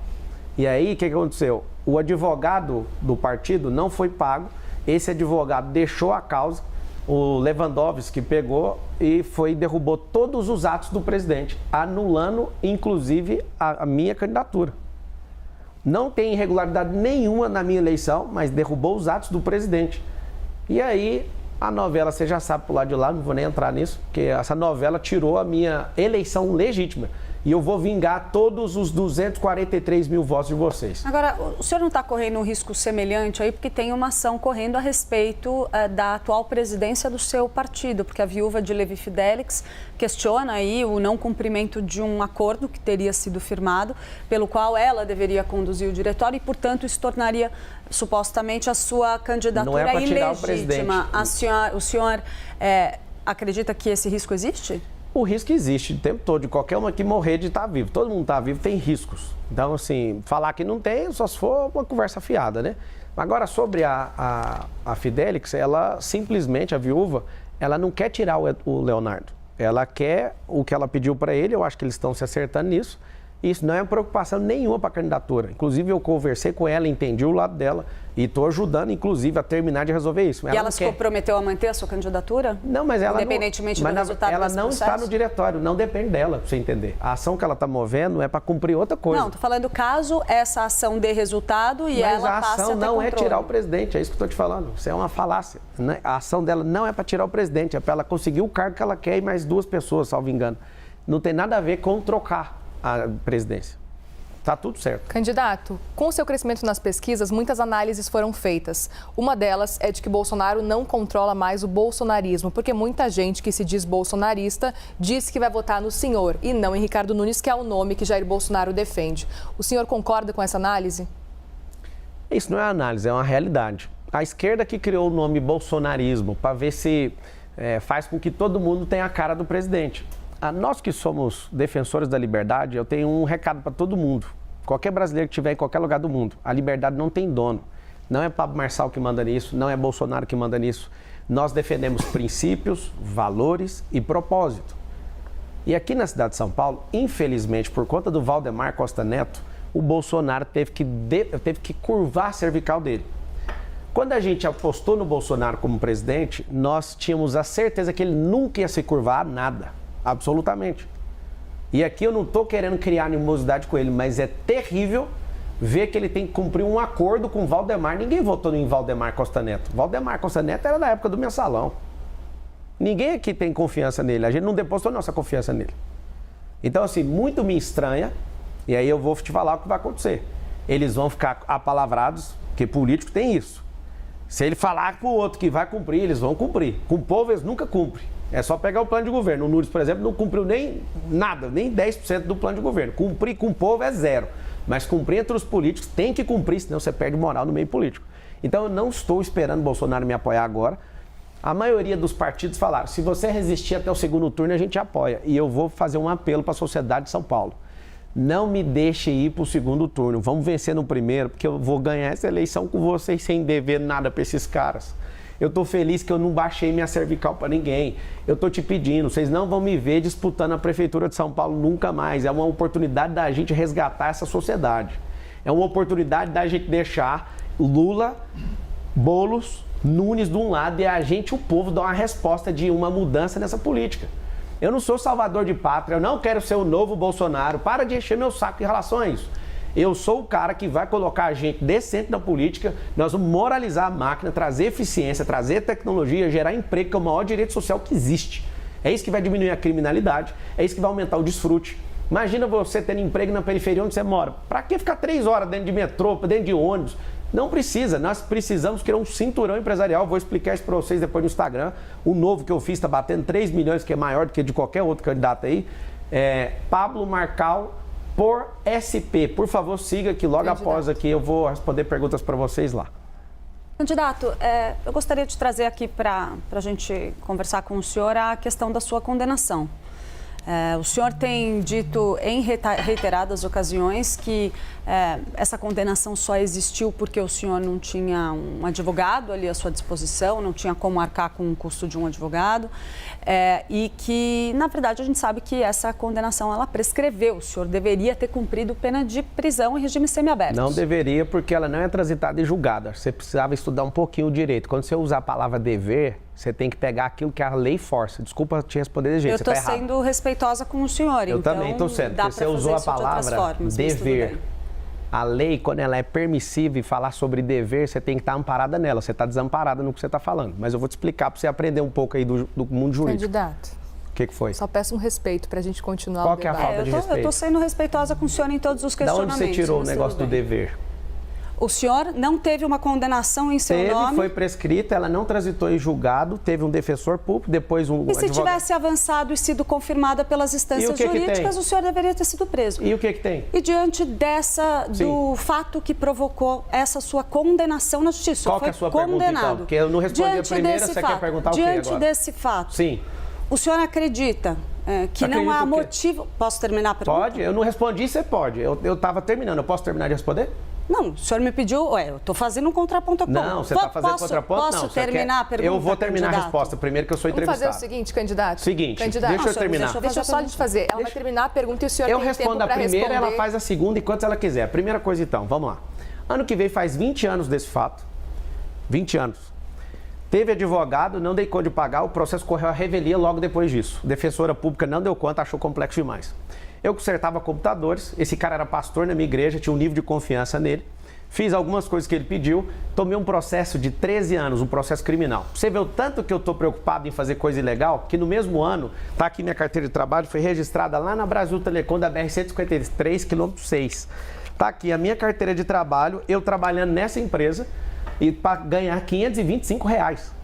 E aí, o que aconteceu? O advogado do partido não foi pago. Esse advogado deixou a causa. O Lewandowski pegou e derrubou todos os atos do presidente, anulando, inclusive, a minha candidatura. Não tem irregularidade nenhuma na minha eleição, mas derrubou os atos do presidente. E aí, a novela, você já sabe por lado de lá, não vou nem entrar nisso, porque essa novela tirou a minha eleição legítima. E eu vou vingar todos os 243 mil votos de vocês. Agora, o senhor não está correndo um risco semelhante aí, porque tem uma ação correndo a respeito da atual presidência do seu partido, porque a viúva de Levi Fidelix questiona aí o não cumprimento de um acordo que teria sido firmado, pelo qual ela deveria conduzir o diretório e, portanto, isso tornaria supostamente a sua candidatura ilegítima. O senhor acredita que esse risco existe? O risco existe o tempo todo, de qualquer uma que morrer de estar vivo. Todo mundo está vivo, tem riscos. Então, assim, falar que não tem, só se for uma conversa fiada, né? Agora, sobre a Fidelix, ela simplesmente, a viúva, ela não quer tirar o Leonardo. Ela quer o que ela pediu para ele, eu acho que eles estão se acertando nisso. Isso não é preocupação nenhuma para a candidatura. Inclusive, eu conversei com ela, entendi o lado dela e estou ajudando, inclusive, a terminar de resolver isso. Ela se comprometeu a manter a sua candidatura? Não, mas ela independentemente do resultado ela não está no diretório, não depende dela, para você entender. A ação que ela está movendo é para cumprir outra coisa. Não, estou falando caso essa ação dê resultado e ela passe a ter controle. Mas a ação não é tirar o presidente, é isso que eu estou te falando. Isso é uma falácia. Né? A ação dela não é para tirar o presidente, é para ela conseguir o cargo que ela quer e mais 2 pessoas, salvo engano. Não tem nada a ver com trocar a presidência. Está tudo certo. Candidato, com o seu crescimento nas pesquisas, muitas análises foram feitas. Uma delas é de que Bolsonaro não controla mais o bolsonarismo, porque muita gente que se diz bolsonarista diz que vai votar no senhor e não em Ricardo Nunes, que é o nome que Jair Bolsonaro defende. O senhor concorda com essa análise? Isso não é análise, é uma realidade. A esquerda que criou o nome bolsonarismo para ver se faz com que todo mundo tenha a cara do presidente. Nós que somos defensores da liberdade, eu tenho um recado para todo mundo. Qualquer brasileiro que estiver em qualquer lugar do mundo, a liberdade não tem dono. Não é Pablo Marçal que manda nisso, não é Bolsonaro que manda nisso. Nós defendemos princípios, valores e propósito. E aqui na cidade de São Paulo, infelizmente, por conta do Valdemar Costa Neto, o Bolsonaro teve que curvar a cervical dele. Quando a gente apostou no Bolsonaro como presidente, nós tínhamos a certeza que ele nunca ia se curvar a nada. Absolutamente. E aqui eu não estou querendo criar animosidade com ele, mas é terrível ver que ele tem que cumprir um acordo com o Valdemar. Ninguém votou em Valdemar Costa Neto. Valdemar Costa Neto era da época do Mensalão. Ninguém aqui tem confiança nele. A gente não depositou nossa confiança nele. Então, assim, muito me estranha, e aí eu vou te falar o que vai acontecer. Eles vão ficar apalavrados, porque político tem isso. Se ele falar para o outro que vai cumprir, eles vão cumprir. Com o povo, eles nunca cumprem. É só pegar o plano de governo. O Nunes, por exemplo, não cumpriu nem nada, nem 10% do plano de governo. Cumprir com o povo é 0. Mas cumprir entre os políticos tem que cumprir, senão você perde moral no meio político. Então eu não estou esperando o Bolsonaro me apoiar agora. A maioria dos partidos falaram, se você resistir até o segundo turno, a gente apoia. E eu vou fazer um apelo para a sociedade de São Paulo. Não me deixe ir para o segundo turno. Vamos vencer no primeiro, porque eu vou ganhar essa eleição com vocês sem dever nada para esses caras. Eu estou feliz que eu não baixei minha cervical para ninguém. Eu estou te pedindo, vocês não vão me ver disputando a Prefeitura de São Paulo nunca mais. É uma oportunidade da gente resgatar essa sociedade. É uma oportunidade da gente deixar Lula, Boulos, Nunes de um lado e a gente, o povo, dar uma resposta de uma mudança nessa política. Eu não sou salvador de pátria, eu não quero ser o novo Bolsonaro. Para de encher meu saco em relação a isso. Eu sou o cara que vai colocar a gente decente na política, nós vamos moralizar a máquina, trazer eficiência, trazer tecnologia, gerar emprego, que é o maior direito social que existe. É isso que vai diminuir a criminalidade, é isso que vai aumentar o desfrute. Imagina você tendo emprego na periferia onde você mora. Para que ficar 3 horas dentro de metrô, dentro de ônibus? Não precisa, nós precisamos criar um cinturão empresarial, vou explicar isso para vocês depois no Instagram. O novo que eu fiz está batendo 3 milhões, que é maior do que de qualquer outro candidato aí. Pablo Marcal por SP. Por favor, siga que logo após aqui eu vou responder perguntas para vocês lá. Candidato, eu gostaria de trazer aqui para a gente conversar com o senhor a questão da sua condenação. O senhor tem dito em reiteradas ocasiões que essa condenação só existiu porque o senhor não tinha um advogado ali à sua disposição, não tinha como arcar com o custo de um advogado, e que, na verdade, a gente sabe que essa condenação ela prescreveu. O senhor deveria ter cumprido pena de prisão em regime semiaberto. Não deveria, porque ela não é transitada e julgada. Você precisava estudar um pouquinho o direito. Quando você usar a palavra dever, você tem que pegar aquilo que a lei força. Desculpa te responder de jeito, eu estou sendo respeitosa com o senhor. Eu também estou sendo, porque você usou a palavra dever. A lei, quando ela é permissiva e falar sobre dever, você tem que estar amparada nela. Você está desamparada no que você está falando. Mas eu vou te explicar para você aprender um pouco aí do mundo jurídico. Candidato. O que foi? Só peço um respeito para a gente continuar Qual o que é a debate. falta de respeito? Eu estou sendo respeitosa com o senhor em todos os Da questionamentos. onde você tirou o mas negócio tudo do bem. dever? O senhor não teve uma condenação em seu Teve, nome? foi prescrita, ela não transitou em julgado, teve um defensor público, depois um E se advogado. tivesse avançado e sido confirmada pelas instâncias que jurídicas, tem? o senhor deveria ter sido preso. E o que tem? E diante do fato que provocou essa sua condenação na justiça, Qual foi que é a sua pergunta, então? Porque eu não respondi a primeira, você quer perguntar o quê Diante agora? desse fato, Sim. o senhor acredita que não há Acredito o quê? motivo... Posso terminar a pergunta? Pode? Eu não respondi, você pode. Eu estava terminando, eu posso terminar de responder? Não, o senhor me pediu... eu estou fazendo um contraponto a ponto. Não, você está fazendo contraponto? Posso Não, você terminar a pergunta, Eu vou terminar candidato? a resposta primeiro, que eu sou Vamos entrevistado. fazer o seguinte, candidato. Candidato, deixa eu terminar. Deixa eu só a gente fazer. Ela vai terminar a pergunta e o senhor Eu tem tempo respondo a para primeira, responder. ela faz a segunda e quantas ela quiser. A primeira coisa, então, vamos lá. Ano que vem faz 20 anos desse fato. 20 anos. Teve advogado, não dei conta de pagar, o processo correu à revelia logo depois disso. Defensora pública não deu conta, achou complexo demais. Eu consertava computadores, esse cara era pastor na minha igreja, tinha um nível de confiança nele. Fiz algumas coisas que ele pediu, tomei um processo de 13 anos, um processo criminal. Você vê o tanto que eu estou preocupado em fazer coisa ilegal, que no mesmo ano, tá aqui minha carteira de trabalho, foi registrada lá na Brasil Telecom da BR-153, quilômetro 6. Tá aqui a minha carteira de trabalho, eu trabalhando nessa empresa, e para ganhar R$525.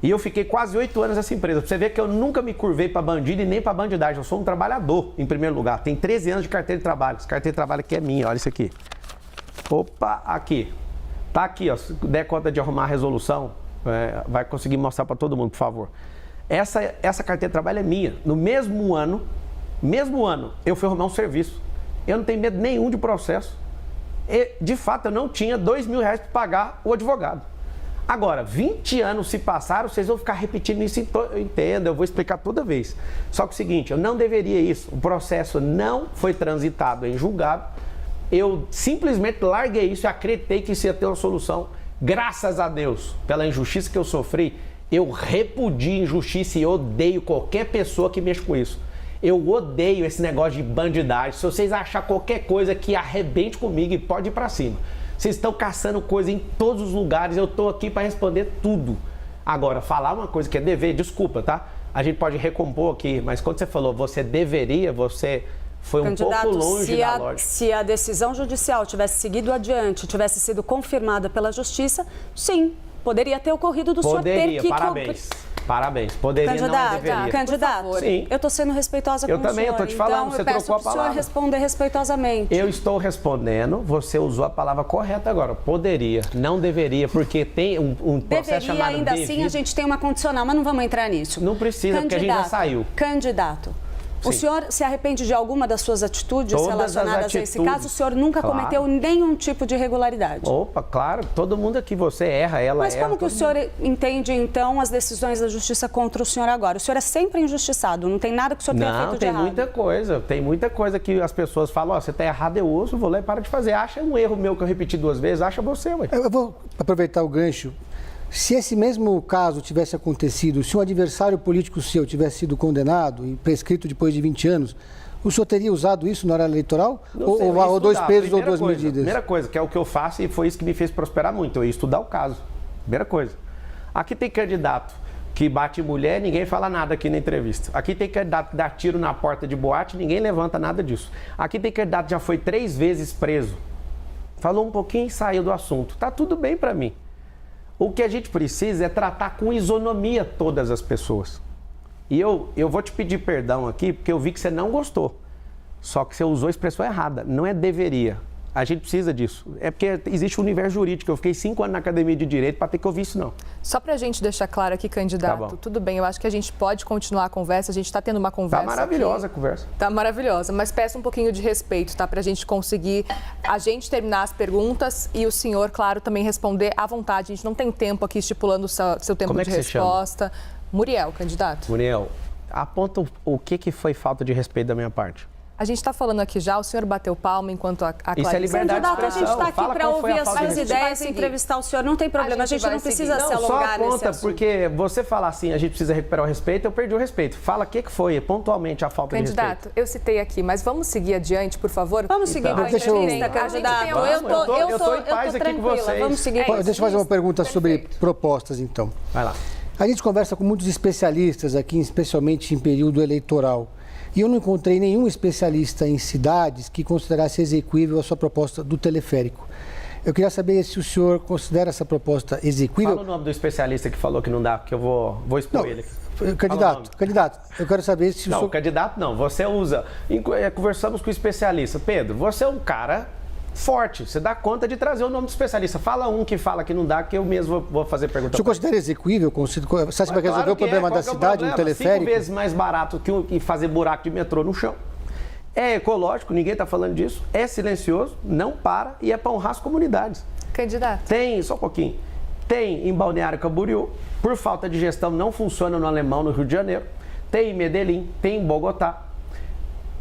E eu fiquei quase 8 anos nessa empresa. Pra você ver que eu nunca me curvei para bandido e nem para bandidagem. Eu sou um trabalhador, em primeiro lugar. Tem 13 anos de carteira de trabalho. Essa carteira de trabalho aqui é minha, olha isso aqui. Opa, aqui. Tá aqui, ó. Se der conta de arrumar a resolução, vai conseguir mostrar para todo mundo, por favor. Essa carteira de trabalho é minha. No mesmo ano, eu fui arrumar um serviço. Eu não tenho medo nenhum de processo. E, de fato, eu não tinha R$2.000 para pagar o advogado. Agora, 20 anos se passaram, vocês vão ficar repetindo isso, eu entendo, eu vou explicar toda vez. Só que é o seguinte, eu não deveria isso, o processo não foi transitado em julgado, eu simplesmente larguei isso e acreditei que isso ia ter uma solução. Graças a Deus, pela injustiça que eu sofri, eu repudio injustiça e odeio qualquer pessoa que mexa com isso. Eu odeio esse negócio de bandidagem. Se vocês acharem qualquer coisa que arrebente comigo, pode ir pra cima. Vocês estão caçando coisa em todos os lugares, eu tô aqui para responder tudo. Agora, falar uma coisa que é dever, desculpa, tá? A gente pode recompor aqui, mas quando você falou você deveria, você foi um pouco longe da lógica. Se a decisão judicial tivesse seguido adiante, tivesse sido confirmada pela justiça, sim, poderia ter ocorrido do senhor ter que... Parabéns. Poderia, não deveria. Candidato, sim. Eu estou sendo respeitosa com o senhor. Eu também, eu estou te falando, então, você trocou a palavra. Eu peço para o senhor responder respeitosamente. Eu estou respondendo, você usou a palavra correta agora. Poderia, não deveria, porque tem um processo chamado ainda devido. assim, a gente tem uma condicional, mas não vamos entrar nisso. Não precisa, porque a gente já saiu. Candidato. Sim. O senhor se arrepende de alguma das suas atitudes Todas relacionadas a esse caso? O senhor nunca Claro. cometeu nenhum tipo de irregularidade? Opa, claro, todo mundo aqui, você erra, ela Mas erra. como que o senhor entende, então, as decisões da justiça contra o senhor agora? O senhor é sempre injustiçado, não tem nada que o senhor tenha feito de errado. Não, tem muita coisa que as pessoas falam, ó, você tá errado, eu ouço, vou lá e para de fazer. Acha um erro meu que eu repeti 2 vezes, acha você, ué. Eu vou aproveitar o gancho. Se esse mesmo caso tivesse acontecido, se um adversário político seu tivesse sido condenado e prescrito depois de 20 anos, o senhor teria usado isso na hora eleitoral? Ou 2 pesos ou 2 medidas? Primeira coisa, que é o que eu faço e foi isso que me fez prosperar muito, eu ia estudar o caso. Primeira coisa. Aqui tem candidato que bate mulher, ninguém fala nada aqui na entrevista. Aqui tem candidato que dá tiro na porta de boate, ninguém levanta nada disso. Aqui tem candidato que já foi 3 vezes preso. Falou um pouquinho e saiu do assunto. Tá tudo bem para mim. O que a gente precisa é tratar com isonomia todas as pessoas. E eu vou te pedir perdão aqui, porque eu vi que você não gostou. Só que você usou a expressão errada. Não é deveria. A gente precisa disso. É porque existe um universo jurídico. Eu fiquei 5 anos na academia de direito para ter que ouvir isso, não. Só para a gente deixar claro aqui, candidato, Tá, tudo bem, eu acho que a gente pode continuar a conversa, a gente está tendo uma conversa. Tá maravilhosa aqui. a conversa. Tá maravilhosa, mas peço um pouquinho de respeito, tá? Para a gente conseguir, a gente terminar as perguntas e o senhor, claro, também responder à vontade. A gente não tem tempo aqui estipulando o seu tempo de resposta. Muriel, candidato. Muriel, aponta o que foi falta de respeito da minha parte. A gente está falando aqui já, o senhor bateu palma enquanto a Clarice... Isso é liberdade de expressão. A gente está aqui para ouvir as suas ideias e seguir. entrevistar o senhor. Não tem problema, a gente não precisa se alongar nesse assunto. Só aponta, porque você falar assim, a gente precisa recuperar o respeito, eu perdi o respeito. Fala o que foi, pontualmente, a falta de respeito. Candidato, eu citei aqui, mas vamos seguir adiante, por favor? Vamos seguir com a entrevista, candidato. Eu tô tranquila, vamos seguir. Deixa eu fazer uma pergunta sobre propostas, então. Vai lá. A gente conversa com muitos especialistas aqui, especialmente em período eleitoral. E eu não encontrei nenhum especialista em cidades que considerasse exequível a sua proposta do teleférico. Eu queria saber se o senhor considera essa proposta exequível. Fala o nome do especialista que falou que não dá, porque eu vou expor ele aqui. Candidato, eu quero saber se o senhor... Não, candidato não, você usa... Conversamos com o especialista. Pedro, você é um cara forte, você dá conta de trazer o nome do especialista. Fala um que fala que não dá, que eu mesmo vou fazer pergunta. O senhor considera exequível? Você acha que vai resolver o problema da cidade no teleférico? 5 vezes mais barato que fazer buraco de metrô no chão. É ecológico, ninguém está falando disso. É silencioso, não para e é para honrar as comunidades. Candidato. Tem, só um pouquinho. Tem em Balneário Camboriú, por falta de gestão não funciona no Alemão, no Rio de Janeiro. Tem em Medellín, tem em Bogotá.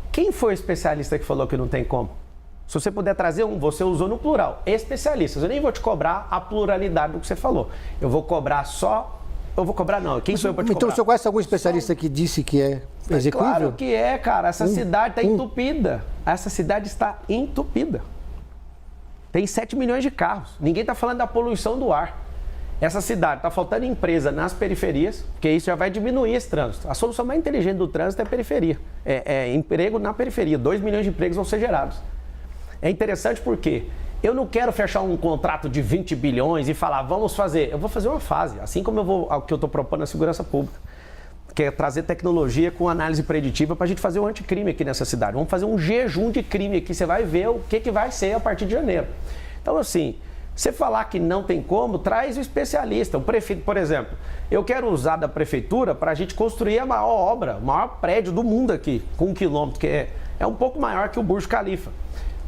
Quem foi o especialista que falou que não tem como? Se você puder trazer um, você usou no plural, especialistas. Eu nem vou te cobrar a pluralidade do que você falou. Eu vou cobrar só... Eu vou cobrar não, quem sou eu para te cobrar? Então o senhor conhece algum especialista que disse que é exequível? Claro que é, cara. Essa cidade está entupida. Essa cidade está entupida. Tem 7 milhões de carros. Ninguém está falando da poluição do ar. Essa cidade está faltando empresa nas periferias, porque isso já vai diminuir esse trânsito. A solução mais inteligente do trânsito é a periferia. É emprego na periferia. 2 milhões de empregos vão ser gerados. É interessante porque eu não quero fechar um contrato de 20 bilhões e falar, vamos fazer. Eu vou fazer uma fase, assim como o que eu estou propondo na segurança pública, que é trazer tecnologia com análise preditiva para a gente fazer um anticrime aqui nessa cidade. Vamos fazer um jejum de crime aqui, você vai ver o que vai ser a partir de janeiro. Então, assim, você falar que não tem como, traz o especialista. O prefeito, por exemplo, eu quero usar da prefeitura para a gente construir a maior obra, o maior prédio do mundo aqui, com 1 quilômetro, que é um pouco maior que o Burj Khalifa.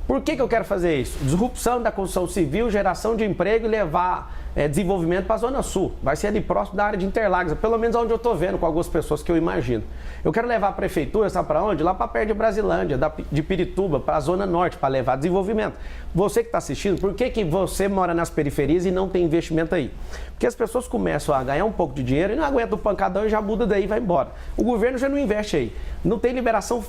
Por que eu quero fazer isso? Disrupção da construção civil, geração de emprego e levar desenvolvimento para a Zona Sul. Vai ser ali próximo da área de Interlagos, pelo menos onde eu estou vendo com algumas pessoas que eu imagino. Eu quero levar a prefeitura, sabe para onde? Lá para perto de Brasilândia, de Pirituba, para a Zona Norte, para levar desenvolvimento. Você que está assistindo, por que você mora nas periferias e não tem investimento aí? Porque as pessoas começam a ganhar um pouco de dinheiro e não aguentam o pancadão e já muda daí e vai embora. O governo já não investe aí. Não tem liberação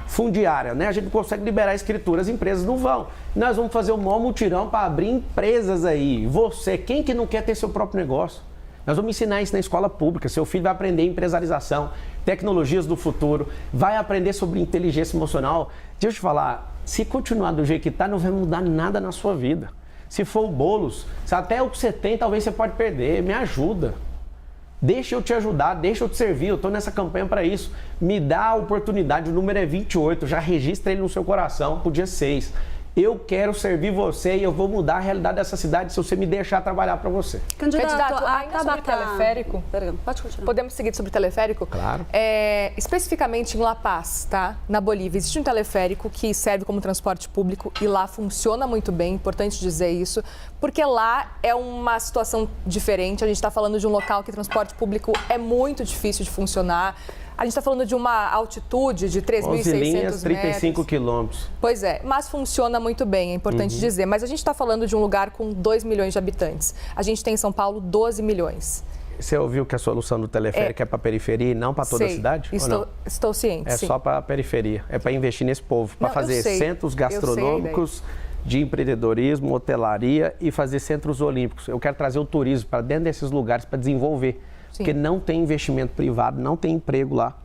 fundiária, né? A gente não consegue liberar a escritura, as empresas não vão. Nós vamos fazer um maior mutirão para abrir empresas aí. Você, quem que não quer ter seu próprio negócio? Nós vamos ensinar isso na escola pública. Seu filho vai aprender empresarização, tecnologias do futuro, vai aprender sobre inteligência emocional. Deixa eu te falar, se continuar do jeito que está, não vai mudar nada na sua vida. Se for o Boulos, se até o que você tem, talvez você pode perder. Me ajuda. Deixa eu te ajudar, deixa eu te servir, eu estou nessa campanha para isso. Me dá a oportunidade, o número é 28, já registra ele no seu coração pro dia 6. Eu quero servir você e eu vou mudar a realidade dessa cidade se você me deixar trabalhar para você. Candidato, ainda sobre teleférico, pode continuar. Podemos seguir sobre o teleférico? Claro. Especificamente em La Paz, tá? Na Bolívia, existe um teleférico que serve como transporte público e lá funciona muito bem, importante dizer isso, porque lá é uma situação diferente. A gente está falando de um local que transporte público é muito difícil de funcionar. A gente está falando de uma altitude de 3.600 metros. 35 quilômetros. Pois é, mas funciona muito bem, é importante dizer. Mas a gente está falando de um lugar com 2 milhões de habitantes. A gente tem em São Paulo 12 milhões. Você ouviu que a solução do teleférico é para a periferia e não para toda a cidade? Estou ciente, sim. Só para a periferia, é para investir nesse povo, para fazer centros gastronômicos de empreendedorismo, hotelaria e fazer centros olímpicos. Eu quero trazer o turismo para dentro desses lugares para desenvolver. Sim. Porque não tem investimento privado, não tem emprego lá,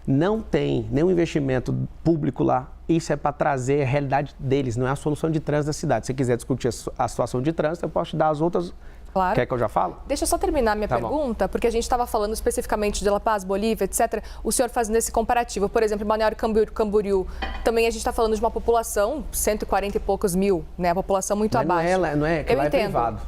não tem nenhum investimento público lá. Isso é para trazer a realidade deles, não é a solução de trânsito da cidade. Se você quiser discutir a situação de trânsito, eu posso te dar as outras. Claro. Quer que eu já falo? Deixa eu só terminar minha pergunta, porque a gente estava falando especificamente de La Paz, Bolívia, etc. O senhor fazendo esse comparativo. Por exemplo, em Balneário Camboriú, também a gente está falando de uma população, 140 e poucos mil, né? A população muito abaixo. Não é que lá é privado.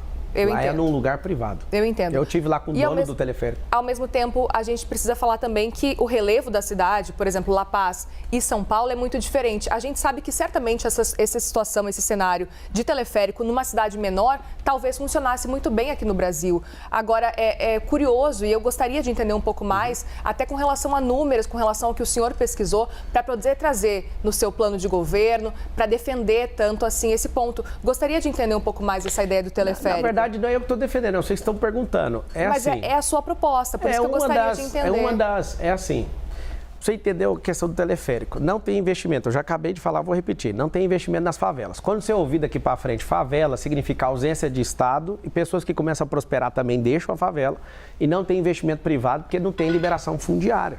Lá é num lugar privado. Eu entendo. Eu estive lá com o dono do teleférico. Ao mesmo tempo, a gente precisa falar também que o relevo da cidade, por exemplo, La Paz e São Paulo, é muito diferente. A gente sabe que certamente essa situação, esse cenário de teleférico numa cidade menor, talvez funcionasse muito bem aqui no Brasil. Agora, é curioso e eu gostaria de entender um pouco mais, até com relação a números, com relação ao que o senhor pesquisou, para poder trazer no seu plano de governo, para defender tanto assim esse ponto. Gostaria de entender um pouco mais essa ideia do teleférico. Na verdade, não é eu que estou defendendo, vocês estão perguntando. Mas assim, é a sua proposta, por isso que eu gostaria de entender. É assim, você entendeu a questão do teleférico. Não tem investimento, eu já acabei de falar, vou repetir. Não tem investimento nas favelas. Quando você ouvir daqui para frente, favela significa ausência de Estado e pessoas que começam a prosperar também deixam a favela e não tem investimento privado porque não tem liberação fundiária.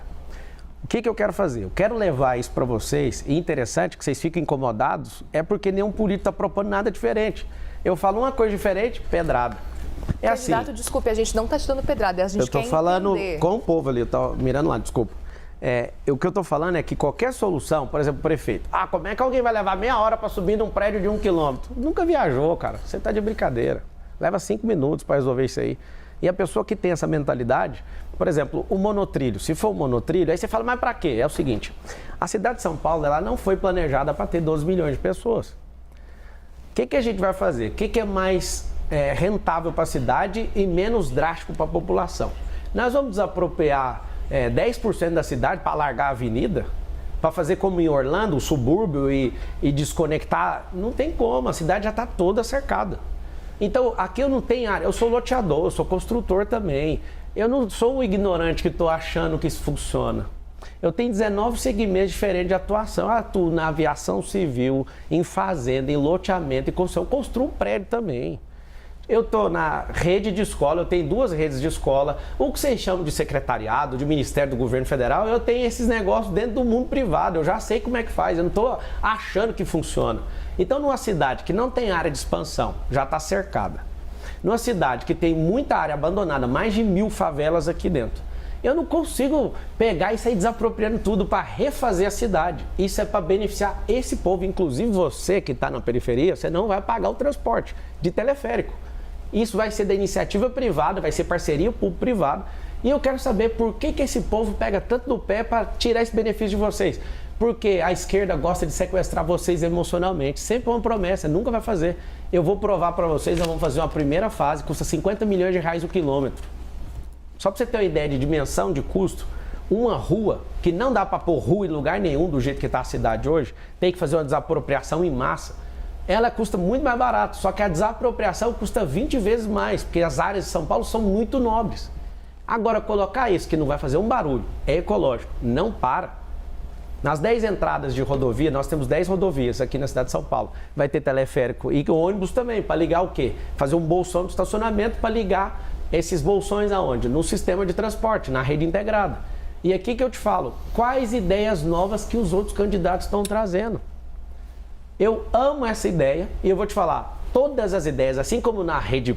O que eu quero fazer? Eu quero levar isso para vocês, e interessante que vocês fiquem incomodados, é porque nenhum político está propondo nada diferente. Eu falo uma coisa diferente, pedrada. É Candidato, assim. Desculpe, a gente não está te dando pedrada, a gente eu quer estou falando entender. Com o povo ali, eu estou mirando lá, desculpa. O que eu estou falando é que qualquer solução, por exemplo, o prefeito, como é que alguém vai levar meia hora para subir num prédio de 1 quilômetro? Nunca viajou, cara, você está de brincadeira. Leva 5 minutos para resolver isso aí. E a pessoa que tem essa mentalidade, por exemplo, o monotrilho, se for um monotrilho, aí você fala, mas para quê? É o seguinte, a cidade de São Paulo, ela não foi planejada para ter 12 milhões de pessoas. O que a gente vai fazer? O que é mais rentável para a cidade e menos drástico para a população? Nós vamos desapropriar 10% da cidade para largar a avenida? Para fazer como em Orlando, o subúrbio e desconectar? Não tem como, a cidade já está toda cercada. Então, aqui eu não tenho área, eu sou loteador, eu sou construtor também. Eu não sou um ignorante que estou achando que isso funciona. Eu tenho 19 segmentos diferentes de atuação. Eu atuo na aviação civil, em fazenda, em loteamento e construção. Eu construo um prédio também. Eu estou na rede de escola, eu tenho 2 redes de escola. O que vocês chamam de secretariado, de Ministério do Governo Federal, eu tenho esses negócios dentro do mundo privado. Eu já sei como é que faz, eu não estou achando que funciona. Então, numa cidade que não tem área de expansão, já está cercada. Numa cidade que tem muita área abandonada, mais de 1000 favelas aqui dentro, eu não consigo pegar e sair desapropriando tudo para refazer a cidade. Isso é para beneficiar esse povo, inclusive você que está na periferia, você não vai pagar o transporte de teleférico. Isso vai ser da iniciativa privada, vai ser parceria público-privada. E eu quero saber por que esse povo pega tanto no pé para tirar esse benefício de vocês. Porque a esquerda gosta de sequestrar vocês emocionalmente. Sempre uma promessa, nunca vai fazer. Eu vou provar para vocês, nós vamos fazer uma primeira fase, custa 50 milhões de reais o quilômetro. Só para você ter uma ideia de dimensão, de custo, uma rua, que não dá para pôr rua em lugar nenhum do jeito que está a cidade hoje, tem que fazer uma desapropriação em massa. Ela custa muito mais barato, só que a desapropriação custa 20 vezes mais, porque as áreas de São Paulo são muito nobres. Agora, colocar isso, que não vai fazer um barulho, é ecológico, não para. Nas 10 entradas de rodovia, nós temos 10 rodovias aqui na cidade de São Paulo. Vai ter teleférico e ônibus também, para ligar o quê? Fazer um bolsão de estacionamento para ligar esses bolsões aonde? No sistema de transporte, na rede integrada. E aqui que eu te falo, quais ideias novas que os outros candidatos estão trazendo? Eu amo essa ideia e eu vou te falar, todas as ideias, assim como na rede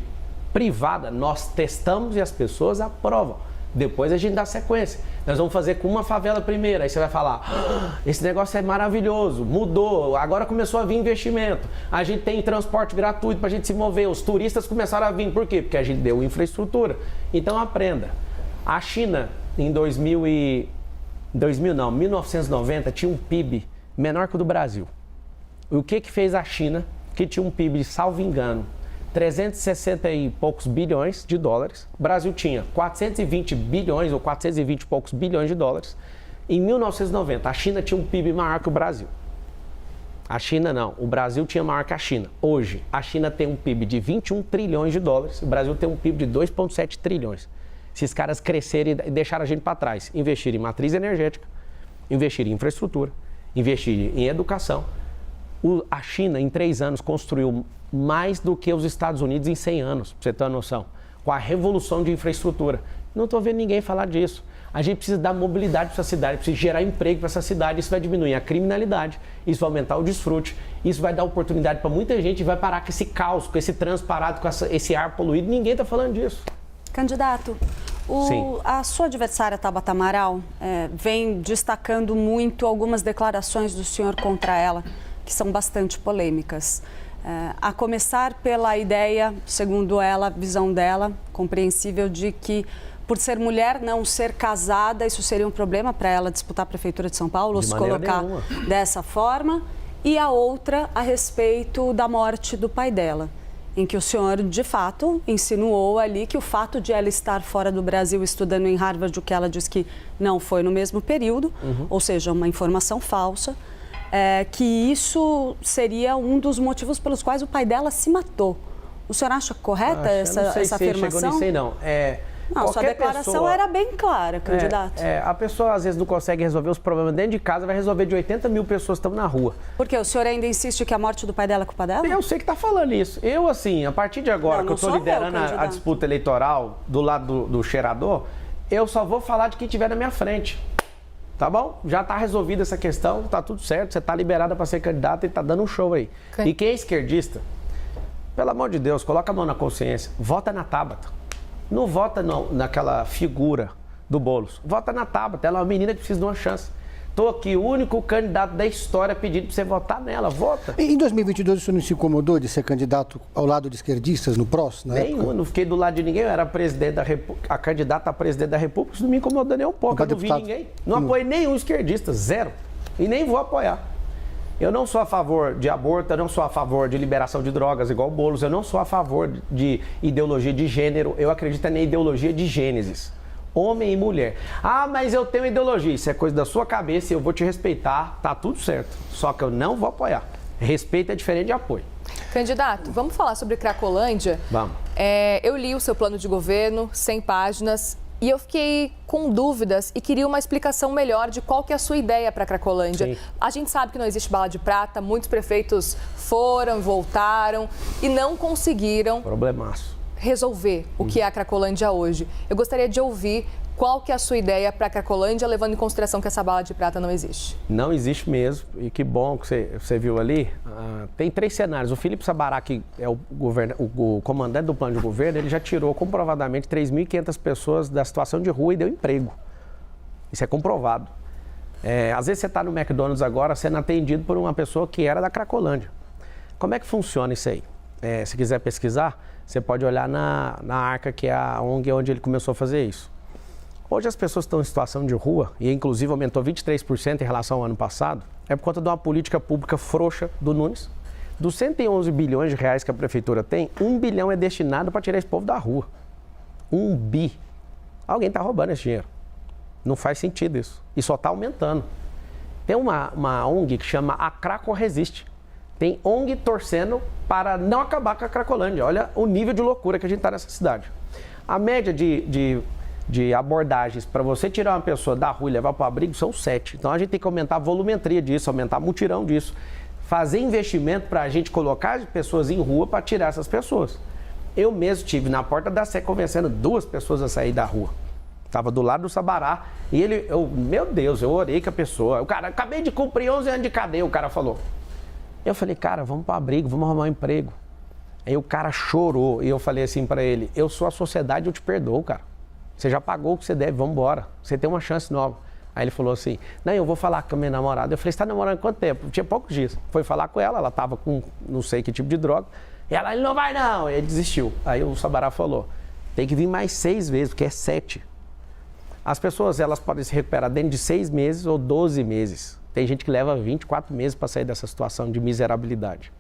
privada, nós testamos e as pessoas aprovam. Depois a gente dá sequência. Nós vamos fazer com uma favela primeiro. Aí você vai falar, esse negócio é maravilhoso, mudou, agora começou a vir investimento. A gente tem transporte gratuito para a gente se mover. Os turistas começaram a vir. Por quê? Porque a gente deu infraestrutura. Então aprenda. A China, em 1990, tinha um PIB menor que o do Brasil. E o que fez a China, que tinha um PIB, salvo engano, 360 e poucos bilhões de dólares. O Brasil tinha 420 bilhões ou 420 e poucos bilhões de dólares. Em 1990, a China tinha um PIB maior que o Brasil. A China não, o Brasil tinha maior que a China. Hoje, a China tem um PIB de 21 trilhões de dólares, o Brasil tem um PIB de 2,7 trilhões. Se esses caras crescerem e deixarem a gente para trás, investir em matriz energética, investir em infraestrutura, investir em educação. A China, em 3 anos, construiu mais do que os Estados Unidos em 100 anos, para você ter uma noção, com a revolução de infraestrutura. Não estou vendo ninguém falar disso. A gente precisa dar mobilidade para essa cidade, precisa gerar emprego para essa cidade, isso vai diminuir a criminalidade, isso vai aumentar o desfrute, isso vai dar oportunidade para muita gente e vai parar com esse caos, com esse trânsito parado, com esse ar poluído. Ninguém está falando disso. Candidato, a sua adversária, Tabata Amaral, vem destacando muito algumas declarações do senhor contra ela, que são bastante polêmicas. A começar pela ideia, segundo ela, a visão dela, compreensível, de que por ser mulher, não ser casada, isso seria um problema para ela disputar a Prefeitura de São Paulo, ou se colocar dessa forma. E a outra a respeito da morte do pai dela, em que o senhor, de fato, insinuou ali que o fato de ela estar fora do Brasil estudando em Harvard, o que ela diz que não foi no mesmo período, ou seja, uma informação falsa, que isso seria um dos motivos pelos quais o pai dela se matou. O senhor acha correta essa afirmação? Chegou nisso aí, não. Não, sua declaração era bem clara, candidato. A pessoa, às vezes, não consegue resolver os problemas dentro de casa, vai resolver de 80 mil pessoas que estão na rua. Por quê? O senhor ainda insiste que a morte do pai dela é culpa dela? Eu sei que está falando isso. Eu, assim, a partir de agora que eu estou liderando a disputa eleitoral do lado do cheirador, eu só vou falar de quem estiver na minha frente. Tá bom? Já está resolvida essa questão, tá tudo certo, você está liberada para ser candidata e está dando um show aí. E quem é esquerdista, pelo amor de Deus, coloca a mão na consciência, vota na Tabata. Não vota naquela figura do Boulos. Vota na Tabata. Ela é uma menina que precisa de uma chance. Estou aqui, o único candidato da história pedindo para você votar nela. Vota. Em 2022, o senhor não se incomodou de ser candidato ao lado de esquerdistas no PROS? Nenhum, não fiquei do lado de ninguém. Eu era a candidata a presidente da República. Isso não me incomodou nem um pouco. Eu não vi ninguém. Não apoiei nenhum esquerdista. Zero. E nem vou apoiar. Eu não sou a favor de aborto, eu não sou a favor de liberação de drogas igual o Boulos, eu não sou a favor de ideologia de gênero, eu acredito na ideologia de Gênesis, homem e mulher. Ah, mas eu tenho ideologia, isso é coisa da sua cabeça e eu vou te respeitar, tá tudo certo, só que eu não vou apoiar. Respeito é diferente de apoio. Candidato, vamos falar sobre Cracolândia? Vamos. Eu li o seu plano de governo, 100 páginas, e eu fiquei com dúvidas e queria uma explicação melhor de qual que é a sua ideia para a Cracolândia. Sim. A gente sabe que não existe bala de prata, muitos prefeitos foram, voltaram e não conseguiram resolver o que é a Cracolândia hoje. Eu gostaria de ouvir qual que é a sua ideia para a Cracolândia, levando em consideração que essa bala de prata não existe. Não existe mesmo, e que bom que você viu ali. Tem 3 cenários. O Felipe Sabará, que é o comandante do plano de governo, ele já tirou comprovadamente 3.500 pessoas da situação de rua e deu emprego. Isso é comprovado. Às vezes você está no McDonald's agora sendo atendido por uma pessoa que era da Cracolândia. Como é que funciona isso aí? Se quiser pesquisar, você pode olhar na Arca, que é a ONG onde ele começou a fazer isso. Hoje as pessoas estão em situação de rua, e inclusive aumentou 23% em relação ao ano passado, é por conta de uma política pública frouxa do Nunes. Dos 111 bilhões de reais que a prefeitura tem, 1 bilhão é destinado para tirar esse povo da rua. 1 bi. Alguém está roubando esse dinheiro. Não faz sentido isso. E só está aumentando. Tem uma ONG que chama A Craco Resiste. Tem ONG torcendo para não acabar com a Cracolândia. Olha o nível de loucura que a gente está nessa cidade. A média de abordagens para você tirar uma pessoa da rua e levar para o abrigo são 7. Então a gente tem que aumentar a volumetria disso, aumentar a mutirão disso. Fazer investimento para a gente colocar as pessoas em rua para tirar essas pessoas. Eu mesmo estive na porta da Sé convencendo 2 pessoas a sair da rua. Estava do lado do Sabará e meu Deus, eu orei com a pessoa. O cara, acabei de cumprir 11 anos de cadeia, o cara falou. Eu falei, cara, vamos para o abrigo, vamos arrumar um emprego. Aí o cara chorou e eu falei assim para ele, eu sou a sociedade, eu te perdoo, cara. Você já pagou o que você deve, vamos embora. Você tem uma chance nova. Aí ele falou assim, não, eu vou falar com a minha namorada. Eu falei, você está namorando há quanto tempo? Tinha poucos dias. Foi falar com ela estava com não sei que tipo de droga. E ela, ele não vai não. Ele desistiu. Aí o Sabará falou, tem que vir mais 6 vezes, porque é 7. As pessoas, elas podem se recuperar dentro de 6 meses ou 12 meses. Tem gente que leva 24 meses para sair dessa situação de miserabilidade.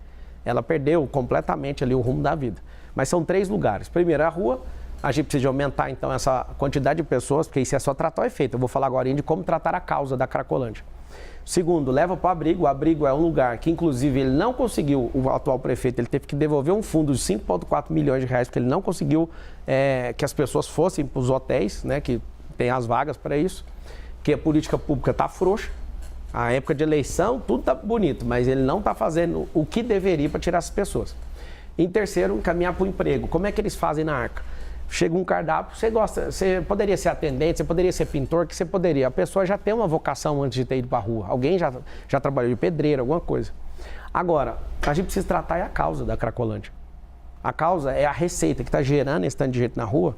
Ela perdeu completamente ali o rumo da vida. Mas são 3 lugares. Primeiro, a rua. A gente precisa aumentar, então, essa quantidade de pessoas, porque isso é só tratar o efeito. Eu vou falar agora de como tratar a causa da Cracolândia. Segundo, leva para o abrigo. O abrigo é um lugar que, inclusive, ele não conseguiu, o atual prefeito, ele teve que devolver um fundo de 5,4 milhões de reais, porque ele não conseguiu que as pessoas fossem para os hotéis, né, que tem as vagas para isso, que a política pública está frouxa. A época de eleição, tudo está bonito, mas ele não está fazendo o que deveria para tirar essas pessoas. Em terceiro, encaminhar para o emprego. Como é que eles fazem na Arca? Chega um cardápio, você poderia ser atendente, você poderia ser pintor, que você poderia. A pessoa já tem uma vocação antes de ter ido para a rua. Alguém já trabalhou de pedreiro, alguma coisa. Agora, a gente precisa tratar a causa da Cracolândia. A causa é a receita que está gerando esse tanto de gente na rua.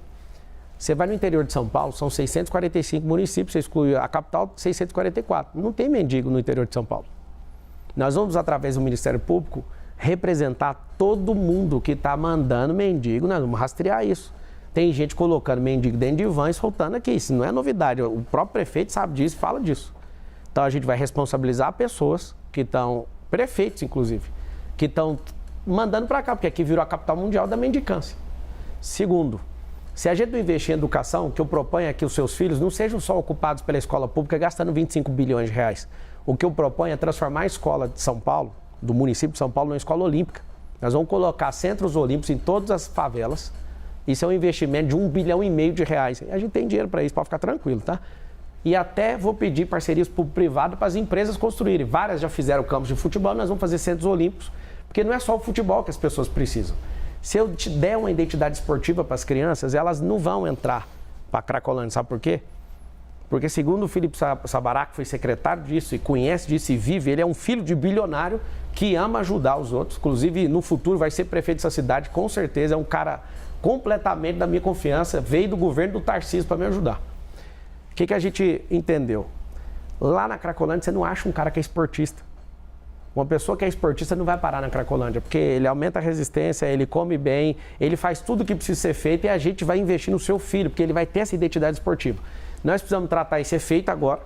Você vai no interior de São Paulo, são 645 municípios, você exclui a capital, 644. Não tem mendigo no interior de São Paulo. Nós vamos, através do Ministério Público, representar todo mundo que está mandando mendigo, nós vamos rastrear isso. Tem gente colocando mendigo dentro de van e soltando aqui, isso não é novidade, o próprio prefeito sabe disso e fala disso. Então a gente vai responsabilizar pessoas que estão, prefeitos inclusive, que estão mandando para cá, porque aqui virou a capital mundial da mendicância. Segundo, se a gente não investir em educação, o que eu proponho é que os seus filhos não sejam só ocupados pela escola pública gastando 25 bilhões de reais. O que eu proponho é transformar a escola de São Paulo, do município de São Paulo, numa escola olímpica. Nós vamos colocar centros olímpicos em todas as favelas. Isso é um investimento de 1,5 bilhão de reais. A gente tem dinheiro para isso, pode ficar tranquilo, tá? E até vou pedir parcerias público-privado para as empresas construírem. Várias já fizeram campos de futebol, nós vamos fazer centros olímpicos, porque não é só o futebol que as pessoas precisam. Se eu te der uma identidade esportiva para as crianças, elas não vão entrar para a Cracolândia. Sabe por quê? Porque segundo o Felipe Sabará, que foi secretário disso e conhece disso e vive, ele é um filho de bilionário que ama ajudar os outros. Inclusive, no futuro vai ser prefeito dessa cidade, com certeza. É um cara completamente da minha confiança. Veio do governo do Tarcísio para me ajudar. O que a gente entendeu? Lá na Cracolândia, você não acha um cara que é esportista. Uma pessoa que é esportista não vai parar na Cracolândia, porque ele aumenta a resistência, ele come bem, ele faz tudo o que precisa ser feito e a gente vai investir no seu filho, porque ele vai ter essa identidade esportiva. Nós precisamos tratar esse efeito agora.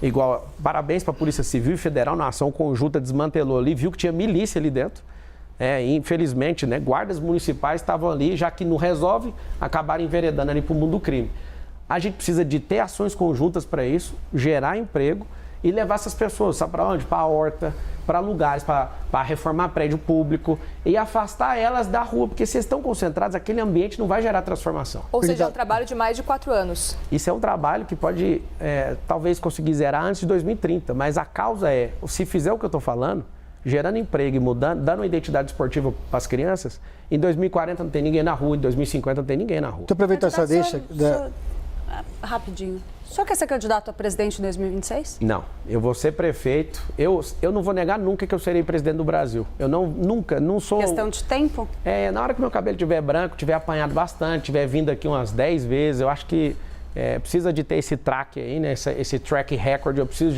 Igual, parabéns para a Polícia Civil e Federal, na ação conjunta desmantelou ali, viu que tinha milícia ali dentro. Infelizmente, né, guardas municipais estavam ali, já que não resolve, acabaram enveredando ali para o mundo do crime. A gente precisa de ter ações conjuntas para isso, gerar emprego e levar essas pessoas, sabe para onde? Para a horta, para lugares, para reformar prédio público e afastar elas da rua, porque se estão concentrados, aquele ambiente não vai gerar transformação. Ou seja, é um trabalho de mais de 4 anos. Isso é um trabalho que pode, talvez, conseguir zerar antes de 2030, mas a causa é, se fizer o que eu estou falando, gerando emprego e mudando, dando uma identidade esportiva para as crianças, em 2040 não tem ninguém na rua, em 2050 não tem ninguém na rua. Então, aproveitar essa deixa... Rapidinho. O senhor quer ser candidato a presidente em 2026? Não, eu vou ser prefeito. Eu não vou negar nunca que eu serei presidente do Brasil. Eu não sou... Questão de tempo? Na hora que meu cabelo estiver branco, tiver apanhado bastante, tiver vindo aqui umas 10 vezes, eu acho que precisa de ter esse track aí, né? Esse track record, eu preciso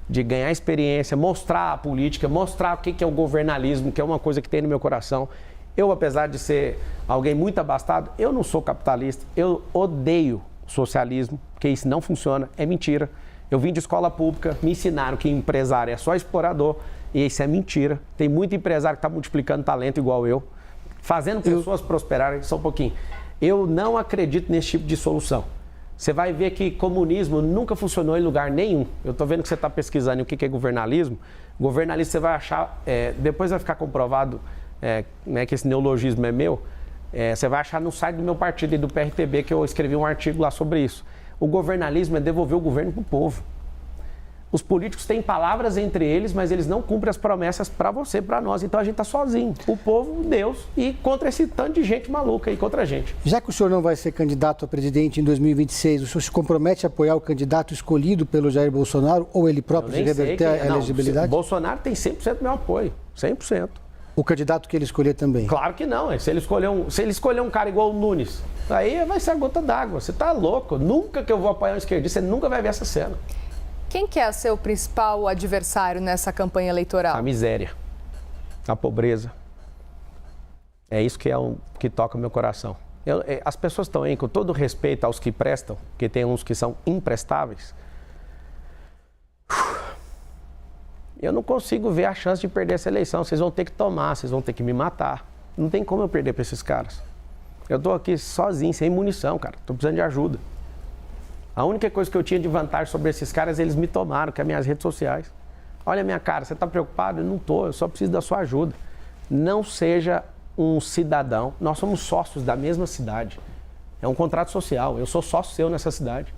de ganhar experiência, mostrar a política, mostrar o que é o governalismo, que é uma coisa que tem no meu coração. Eu, apesar de ser alguém muito abastado, eu não sou capitalista, eu odeio socialismo, porque isso não funciona, é mentira. Eu vim de escola pública, me ensinaram que empresário é só explorador, e isso é mentira. Tem muito empresário que está multiplicando talento igual eu, fazendo pessoas prosperarem, só um pouquinho. Eu não acredito nesse tipo de solução. Você vai ver que comunismo nunca funcionou em lugar nenhum. Eu estou vendo que você está pesquisando o que é governalismo. Governalismo você vai achar, depois vai ficar comprovado né, que esse neologismo é meu. Você vai achar no site do meu partido e do PRTB que eu escrevi um artigo lá sobre isso. O governalismo é devolver o governo para o povo. Os políticos têm palavras entre eles, mas eles não cumprem as promessas para você, para nós. Então a gente está sozinho. O povo, Deus, e contra esse tanto de gente maluca aí, contra a gente. Já que o senhor não vai ser candidato a presidente em 2026, o senhor se compromete a apoiar o candidato escolhido pelo Jair Bolsonaro ou ele próprio de reverter a elegibilidade? Bolsonaro tem 100% do meu apoio. 100%. O candidato que ele escolher também? Claro que não. Se ele escolher um cara igual o Nunes, aí vai ser a gota d'água. Você tá louco. Nunca que eu vou apoiar um esquerdista, você nunca vai ver essa cena. Quem que é seu principal adversário nessa campanha eleitoral? A miséria, a pobreza. É isso que toca o meu coração. As pessoas estão aí, com todo respeito aos que prestam, porque tem uns que são imprestáveis. Eu não consigo ver a chance de perder essa eleição. Vocês vão ter que tomar, vocês vão ter que me matar. Não tem como eu perder para esses caras. Eu estou aqui sozinho, sem munição, cara. Estou precisando de ajuda. A única coisa que eu tinha de vantagem sobre esses caras, eles me tomaram, que é as minhas redes sociais. Olha a minha cara, você está preocupado? Eu não estou, eu só preciso da sua ajuda. Não seja um cidadão. Nós somos sócios da mesma cidade. É um contrato social. Eu sou sócio seu nessa cidade.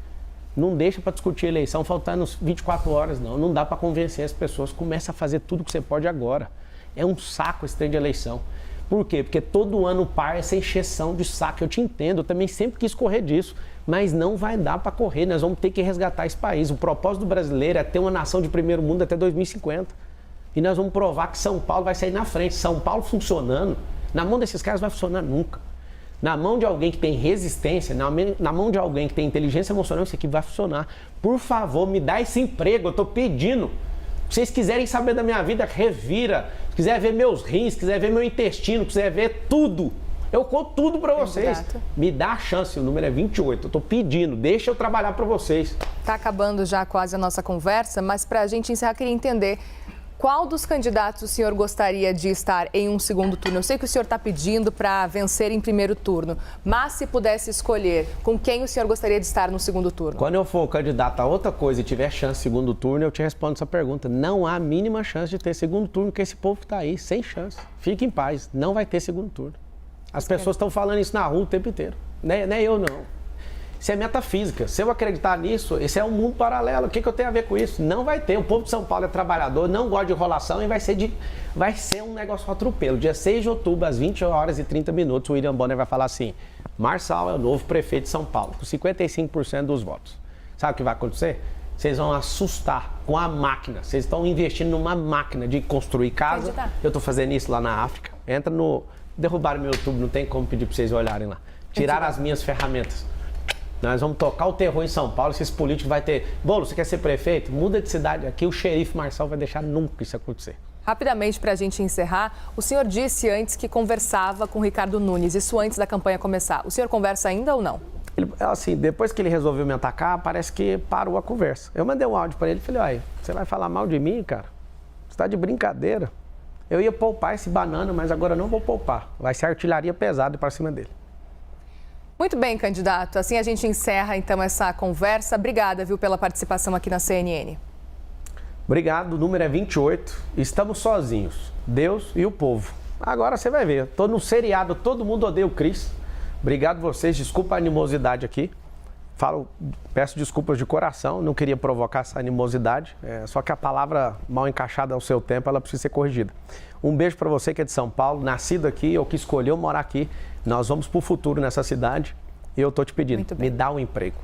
Não deixa para discutir a eleição faltando 24 horas, não. Não dá para convencer as pessoas. Começa a fazer tudo que você pode agora. É um saco esse trem de eleição. Por quê? Porque todo ano par essa encheção de saco. Eu te entendo, eu também sempre quis correr disso. Mas não vai dar para correr. Nós vamos ter que resgatar esse país. O propósito do brasileiro é ter uma nação de primeiro mundo até 2050. E nós vamos provar que São Paulo vai sair na frente. São Paulo funcionando, na mão desses caras não vai funcionar nunca. Na mão de alguém que tem resistência, na mão de alguém que tem inteligência emocional, isso aqui vai funcionar. Por favor, me dá esse emprego, eu estou pedindo. Se vocês quiserem saber da minha vida, revira. Se quiser ver meus rins, se quiser ver meu intestino, se quiser ver tudo, eu conto tudo para vocês. Me dá a chance, o número é 28. Eu tô pedindo, deixa eu trabalhar para vocês. Tá acabando já quase a nossa conversa, mas para a gente encerrar, queria entender qual dos candidatos o senhor gostaria de estar em um segundo turno? Eu sei que o senhor está pedindo para vencer em primeiro turno, mas se pudesse escolher, com quem o senhor gostaria de estar no segundo turno? Quando eu for candidato a outra coisa e tiver chance de segundo turno, eu te respondo essa pergunta. Não há a mínima chance de ter segundo turno, porque esse povo está aí, sem chance. Fique em paz, não vai ter segundo turno. As pessoas estão falando isso na rua o tempo inteiro. Não é eu, não. Isso é metafísica. Se eu acreditar nisso, esse é um mundo paralelo. O que eu tenho a ver com isso? Não vai ter. O povo de São Paulo é trabalhador, não gosta de enrolação e vai ser um negócio atropelo. Dia 6 de outubro, às 20 horas e 30 minutos, o William Bonner vai falar assim: Marçal é o novo prefeito de São Paulo, com 55% dos votos. Sabe o que vai acontecer? Vocês vão assustar com a máquina. Vocês estão investindo numa máquina de construir casa. Eu estou fazendo isso lá na África. Entra no... Derrubaram meu YouTube, não tem como pedir para vocês olharem lá. Tiraram as minhas ferramentas. Nós vamos tocar o terror em São Paulo, esses políticos vai ter... Bolo, você quer ser prefeito? Muda de cidade aqui, o xerife Marçal vai deixar nunca isso acontecer. Rapidamente, para a gente encerrar, o senhor disse antes que conversava com o Ricardo Nunes, isso antes da campanha começar. O senhor conversa ainda ou não? Assim, depois que ele resolveu me atacar, parece que parou a conversa. Eu mandei um áudio para ele e falei: olha, você vai falar mal de mim, cara? Você está de brincadeira. Eu ia poupar esse banana, mas agora não vou poupar. Vai ser artilharia pesada para cima dele. Muito bem, candidato. Assim a gente encerra, então, essa conversa. Obrigada, viu, pela participação aqui na CNN. Obrigado. O número é 28. Estamos sozinhos. Deus e o povo. Agora você vai ver. Estou no seriado Todo Mundo Odeia o Cris. Obrigado vocês. Desculpa a animosidade aqui. Peço desculpas de coração. Não queria provocar essa animosidade. Só que a palavra mal encaixada ao seu tempo, ela precisa ser corrigida. Um beijo para você que é de São Paulo, nascido aqui ou que escolheu morar aqui. Nós vamos para o futuro nessa cidade e eu estou te pedindo, me dá um emprego.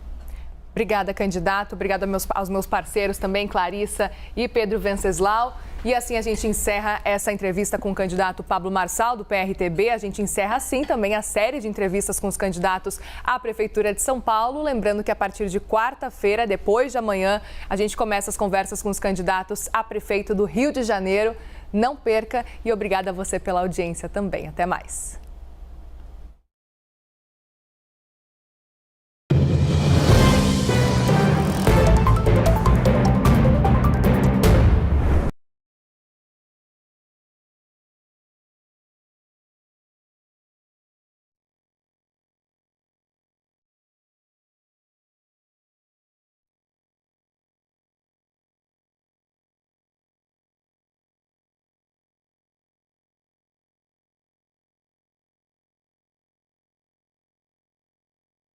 Obrigada, candidato. Obrigada aos meus parceiros também, Clarissa e Pedro Venceslau. E assim a gente encerra essa entrevista com o candidato Pablo Marçal, do PRTB. A gente encerra assim também a série de entrevistas com os candidatos à Prefeitura de São Paulo. Lembrando que a partir de quarta-feira, depois de amanhã, a gente começa as conversas com os candidatos a prefeito do Rio de Janeiro. Não perca e obrigada a você pela audiência também. Até mais.